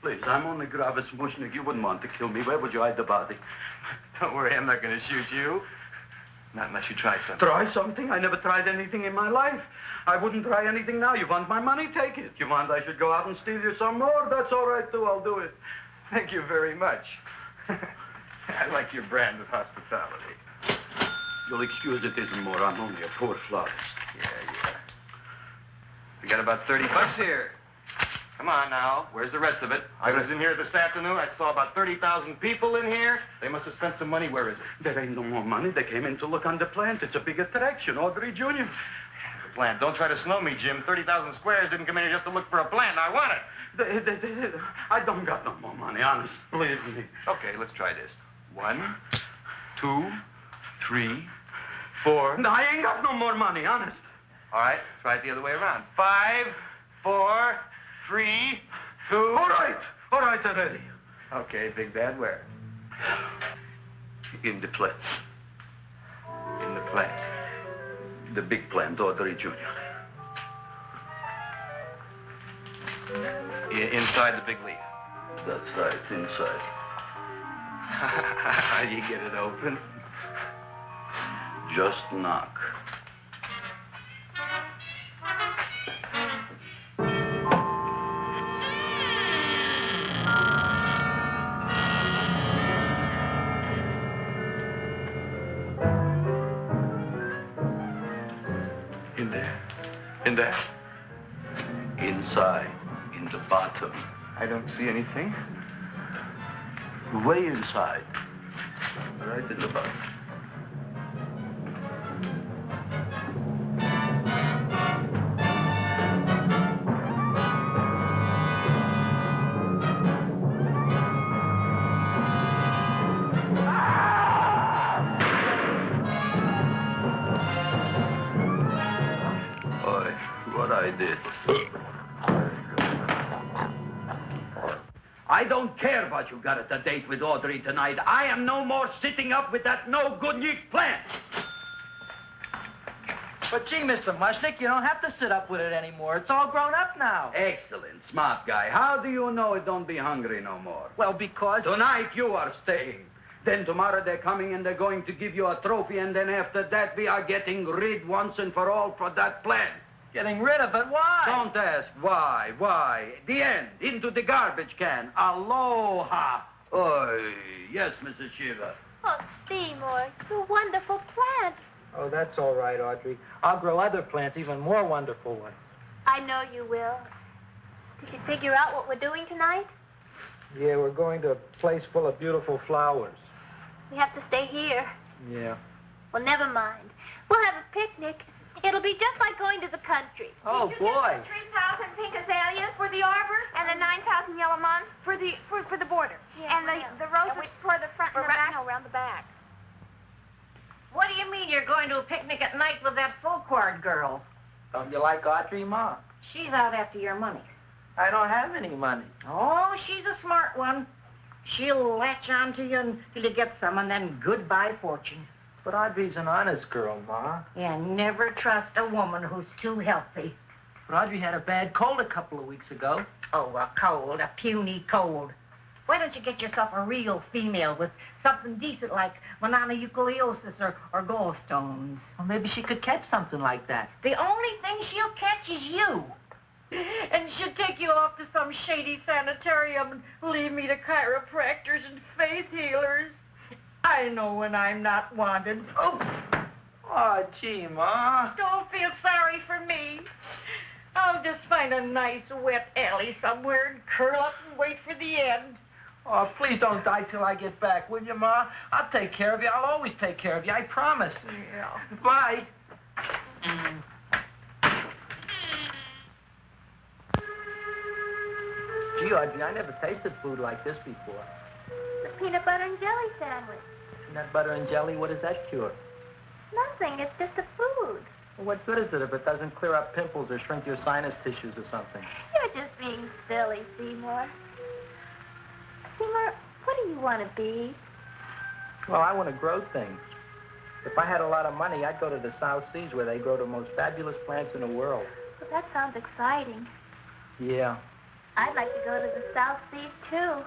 Please, I'm only Gravis Mushnick. You wouldn't want to kill me. Where would you hide the body? Don't worry, I'm not going to shoot you. Not unless you try something. Try something? I never tried anything in my life. I wouldn't try anything now. You want my money? Take it. You want I should go out and steal you some more? That's all right, too. I'll do it. Thank you very much. I like your brand of hospitality. You'll excuse it isn't more. I'm only a poor florist. Yeah. We got about $30 here. Come on now. Where's the rest of it? I was in here this afternoon. I saw about 30,000 people in here. They must have spent some money. Where is it? There ain't no more money. They came in to look on the plant. It's a big attraction. Audrey Jr. The plant. Don't try to snow me, Jim. 30,000 squares didn't come in here just to look for a plant. I want it. I don't got no more money, honest. Believe me. Okay, let's try this. 1, 2, 3, 4. No, I ain't got no more money, honest. All right, try it the other way around. 5, 4, 3, 2. All right already. Okay, big bad where? In the plant. In the plant. The big plant, Audrey Jr. Inside the big leaf. That's right, inside. How do you get it open? Just knock. In there? Inside, in the bottom. I don't see anything. Way inside. Right in the bottom. I did. I don't care what you got at the date with Audrey tonight. I am no more sitting up with that no-good Nick plant. But gee, Mr. Mushnick, you don't have to sit up with it anymore. It's all grown up now. Excellent, smart guy. How do you know it don't be hungry no more? Well, because... Tonight you are staying. Then tomorrow they're coming and they're going to give you a trophy, and then after that we are getting rid once and for all for that plant. Getting rid of it? Why? Don't ask why. Why? The end. Into the garbage can. Aloha. Oy. Yes, Mrs. Shiva. Oh, Seymour, you wonderful plant. Oh, that's all right, Audrey. I'll grow other plants, even more wonderful ones. I know you will. Did you figure out what we're doing tonight? Yeah, we're going to a place full of beautiful flowers. We have to stay here. Yeah. Well, never mind. We'll have a picnic. It'll be just like going to the country. Oh, boy. 3,000 pink azaleas for the arbor, and the 9,000 yellow mums for the border. Yeah, and the roses for the front and the back. No, around the back. What do you mean you're going to a picnic at night with that full-quart girl? Don't you like Audrey, Ma? She's out after your money. I don't have any money. Oh, she's a smart one. She'll latch on to you until you get some, and then goodbye fortune. But Audrey's an honest girl, Ma. And never trust a woman who's too healthy. But Audrey had a bad cold a couple of weeks ago. Oh, a cold, a puny cold. Why don't you get yourself a real female with something decent like mononucleosis or gallstones? Well, maybe she could catch something like that. The only thing she'll catch is you. And she'll take you off to some shady sanitarium and leave me to chiropractors and faith healers. I know when I'm not wanted. Oh, gee, Ma. Don't feel sorry for me. I'll just find a nice wet alley somewhere and curl up and wait for the end. Oh, please don't die till I get back, will you, Ma? I'll take care of you. I'll always take care of you. I promise. Yeah. Bye. Gee, Audrey, I never tasted food like this before. The peanut butter and jelly sandwich. Peanut butter and jelly, what does that cure? Nothing. It's just a food. Well, what good is it if it doesn't clear up pimples or shrink your sinus tissues or something? You're just being silly, Seymour. Seymour, what do you want to be? Well, I want to grow things. If I had a lot of money, I'd go to the South Seas where they grow the most fabulous plants in the world. Well, that sounds exciting. Yeah. I'd like to go to the South Seas, too.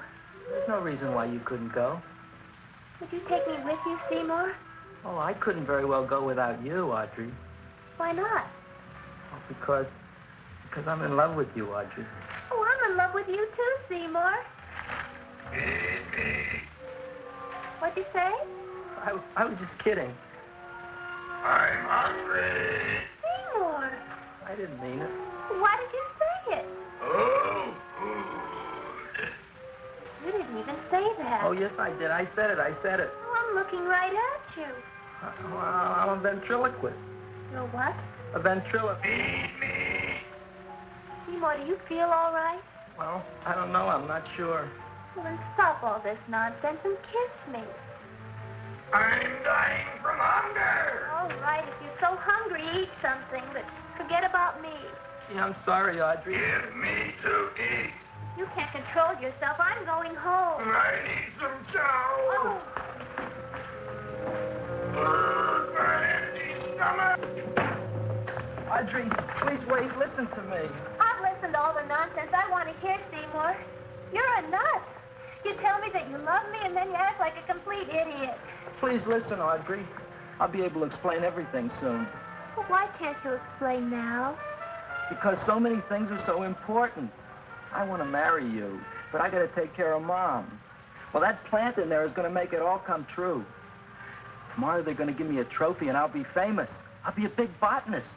There's no reason why you couldn't go. Would you take me with you, Seymour? Oh, I couldn't very well go without you, Audrey. Why not? Oh, because I'm in love with you, Audrey. Oh, I'm in love with you, too, Seymour. What'd you say? I was just kidding. I'm hungry. Seymour. I didn't mean it. Why did you say it? Oh, food. You didn't even say that. Oh, yes, I did. I said it. Oh, I'm looking right at you. Well, I'm a ventriloquist. You're what? A ventriloquist. Feed me. Seymour, do you feel all right? Well, I don't know. I'm not sure. Well, then stop all this nonsense and kiss me. I'm dying from hunger. All right, if you're so hungry, eat something, but forget about me. Gee, I'm sorry, Audrey. Give me to eat. You can't control yourself. I'm going home. I need some chow. Oh. My empty stomach. Audrey, please wait. Listen to me. I've listened to all the nonsense I want to hear, Seymour. You're a nut. You tell me that you love me, and then you act like a complete idiot. Please listen, Audrey. I'll be able to explain everything soon. Well, why can't you explain now? Because so many things are so important. I want to marry you, but I got to take care of Mom. Well, that plant in there is going to make it all come true. Tomorrow they're going to give me a trophy, and I'll be famous. I'll be a big botanist.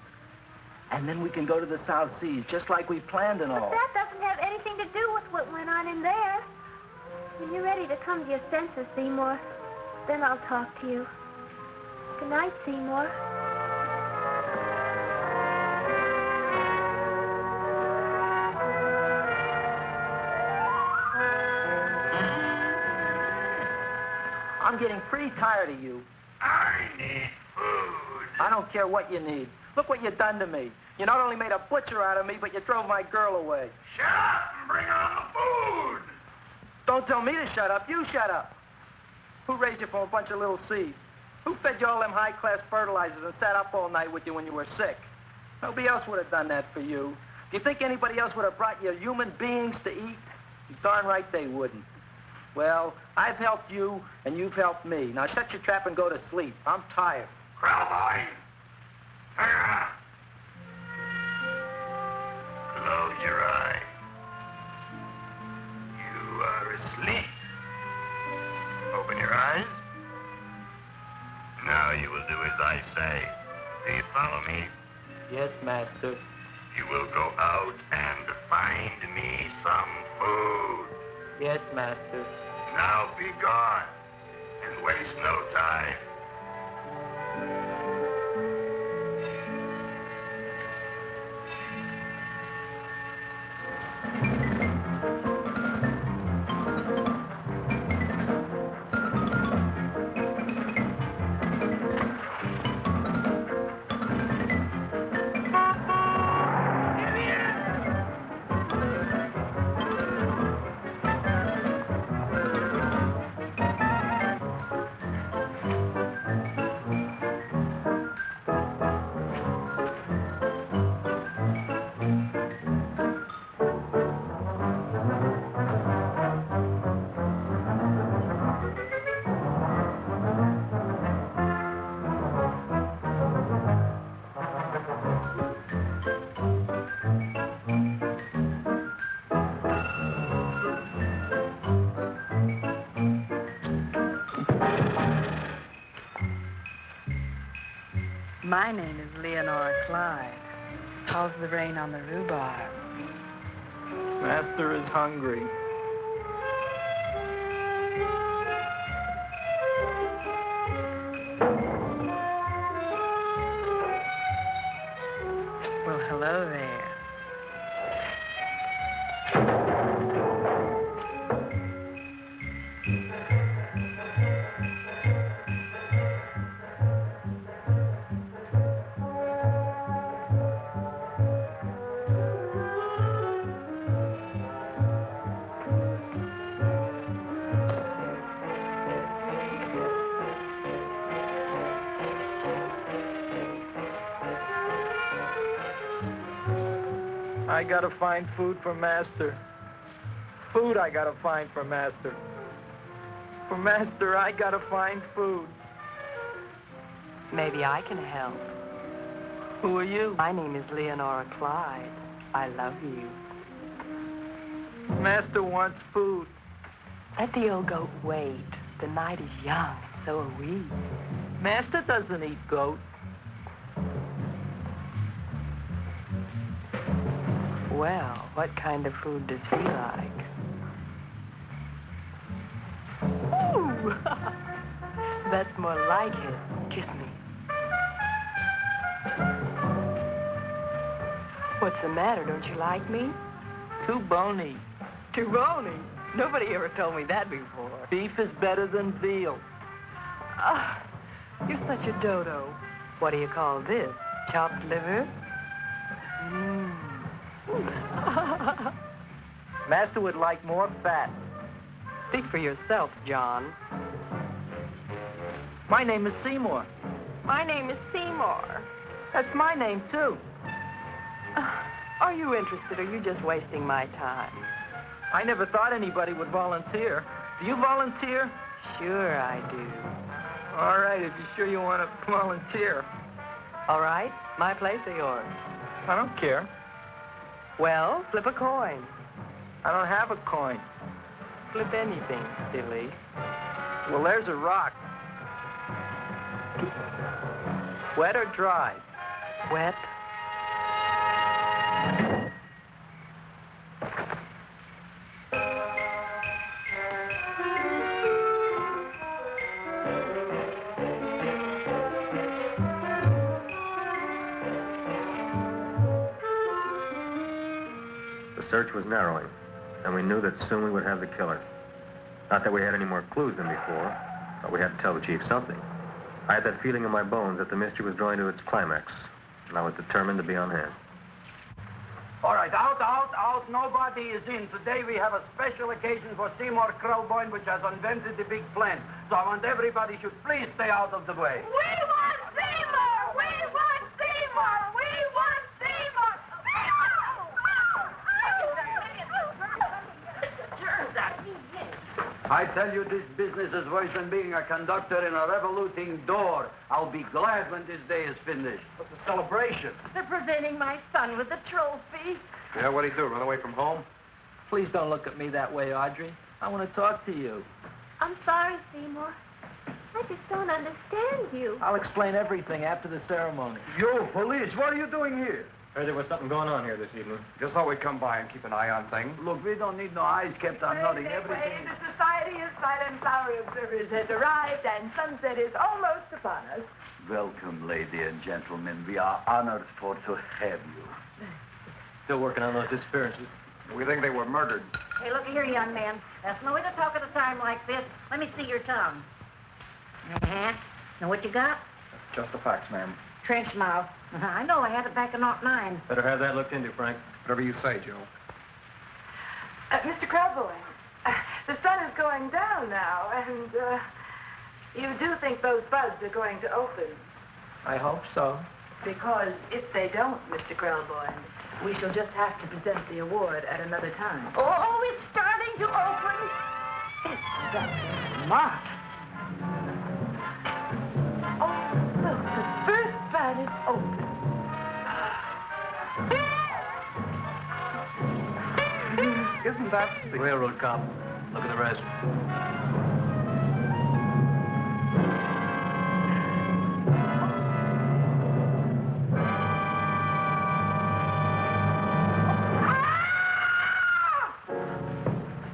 And then we can go to the South Seas, just like we planned and all. But that doesn't have anything to do with what went on in there. When you're ready to come to your senses, Seymour, then I'll talk to you. Good night, Seymour. I'm getting pretty tired of you. I need food. I don't care what you need. Look what you've done to me. You not only made a butcher out of me, but you drove my girl away. Shut up and bring on the food. Don't tell me to shut up. You shut up. Who raised you from a bunch of little seeds? Who fed you all them high-class fertilizers and sat up all night with you when you were sick? Nobody else would have done that for you. Do you think anybody else would have brought you human beings to eat? You're darn right they wouldn't. Well, I've helped you, and you've helped me. Now shut your trap and go to sleep. I'm tired. Krelboined. Tara. Close your eyes. You are asleep. Open your eyes. Now you will do as I say. Do you follow me? Yes, Master. You will go out and Find me some food. Yes, master. Now be gone and waste no time. My name is Leonora Clyde. How's the rain on the rhubarb? Master is hungry. Well, hello there. I gotta find food for Master. Food I gotta find for Master. For Master, I gotta find food. Maybe I can help. Who are you? My name is Leonora Clyde. I love you. Master wants food. Let the old goat wait. The night is young, so are we. Master doesn't eat goat. Well, what kind of food does he like? Ooh! That's more like it. Kiss me. What's the matter? Don't you like me? Too bony. Too bony? Nobody ever told me that before. Beef is better than veal. Ah, you're such a dodo. What do you call this? Chopped liver? Master would like more fat. Speak for yourself, John. My name is Seymour. My name is Seymour. That's my name, too. Are you interested, or are you just wasting my time? I never thought anybody would volunteer. Do you volunteer? Sure I do. All right, if you're sure you want to volunteer. All right, my place or yours? I don't care. Well, flip a coin. I don't have a coin. Flip anything, silly. Well, there's a rock. Wet or dry? Wet. The search was narrowing, and we knew that soon we would have the killer. Not that we had any more clues than before, but we had to tell the chief something. I had that feeling in my bones that the mystery was drawing to its climax, and I was determined to be on hand. All right, out. Nobody is in. Today we have a special occasion for Seymour Krelboined, which has invented the big plan. So I want everybody should please stay out of the way. We want Seymour! We want Seymour! We want Seymour! I tell you, this business is worse than being a conductor in a revoluting door. I'll be glad when this day is finished. What's the celebration? They're presenting my son with a trophy. Yeah, what'd he do? Run away from home? Please don't look at me that way, Audrey. I want to talk to you. I'm sorry, Seymour. I just don't understand you. I'll explain everything after the ceremony. You, police, what are you doing here? Heard there was something going on here this evening. Just thought we'd come by and keep an eye on things. Look, we don't need no eyes kept on nothing. Wait, Everything. the Society of Silent Flower Observers has arrived, and sunset is almost upon us. Welcome, lady and gentlemen. We are honored for to have you. Still working on those disappearances. We think they were murdered. Hey, look here, young man. That's no way to talk at a time like this. Let me see your tongue. Uh-huh. Know what you got? Just the facts, ma'am. Trench mouth. I know. I had it back in '09. Better have that looked into, Frank. Whatever you say, Joe. Mr. Krelboined, the sun is going down now, and you do think those buds are going to open. I hope so. Because if they don't, Mr. Krelboined, we shall just have to present the award at another time. Oh, it's starting to open. It's that moth. Oh, look, the first bud is open. Isn't that the Railroad cop. Look at the rest.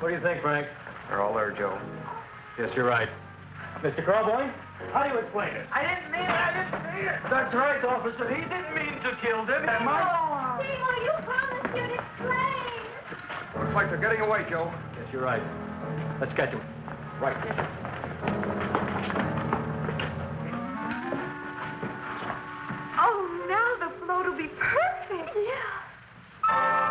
What do you think, Frank? They're all there, Joe. Yes, you're right. Mr. Krelboined, how do you explain it? I didn't mean it. That's right, officer. He didn't mean to kill them. Seymour, you promised you'd explain. Looks like they're getting away, Joe. Yes, you're right. Let's catch him. Right. Oh, now the float will be perfect. Yeah.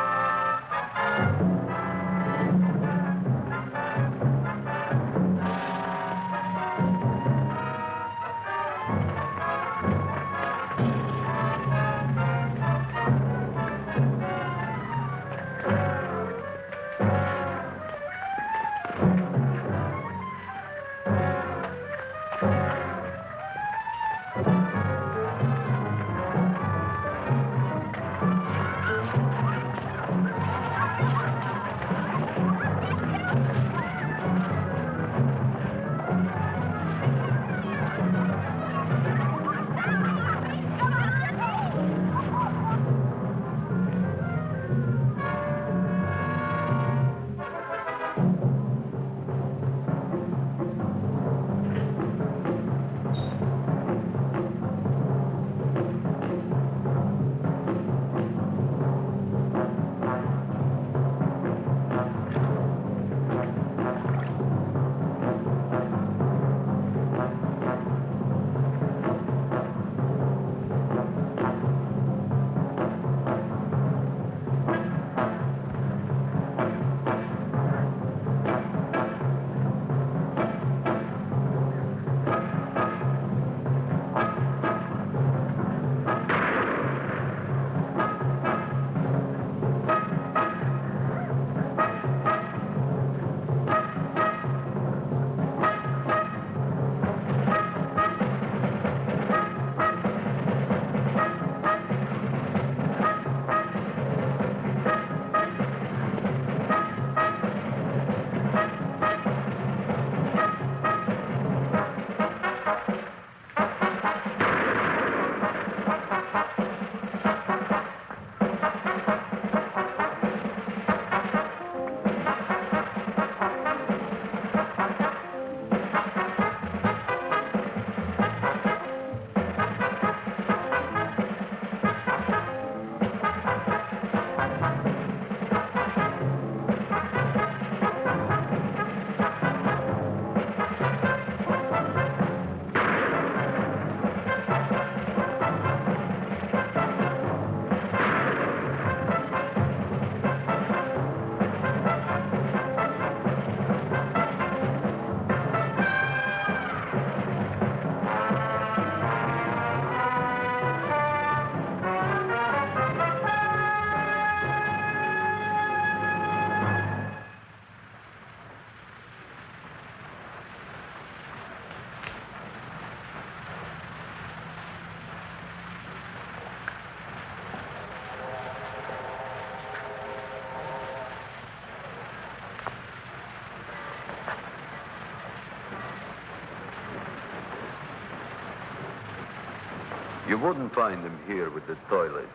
You wouldn't find him here with the toilets.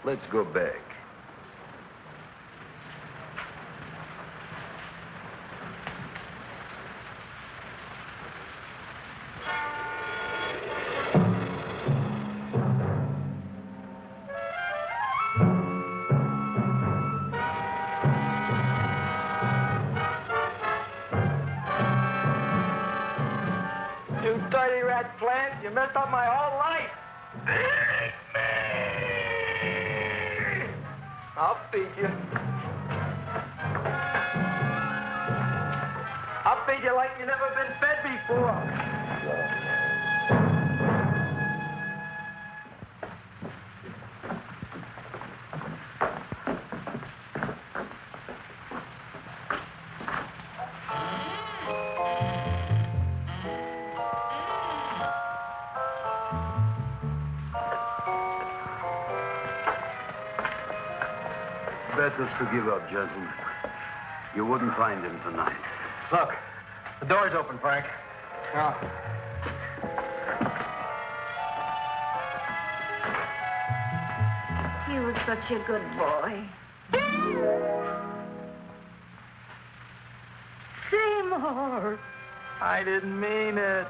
Let's go back. You dirty rat plant, you messed up my whole life. I'll feed you. I'll feed you like you never been fed before. Better to give up, Judson. You wouldn't find him tonight. Look, the door's open, Frank. Now, He was such a good boy. Seymour! I didn't mean it.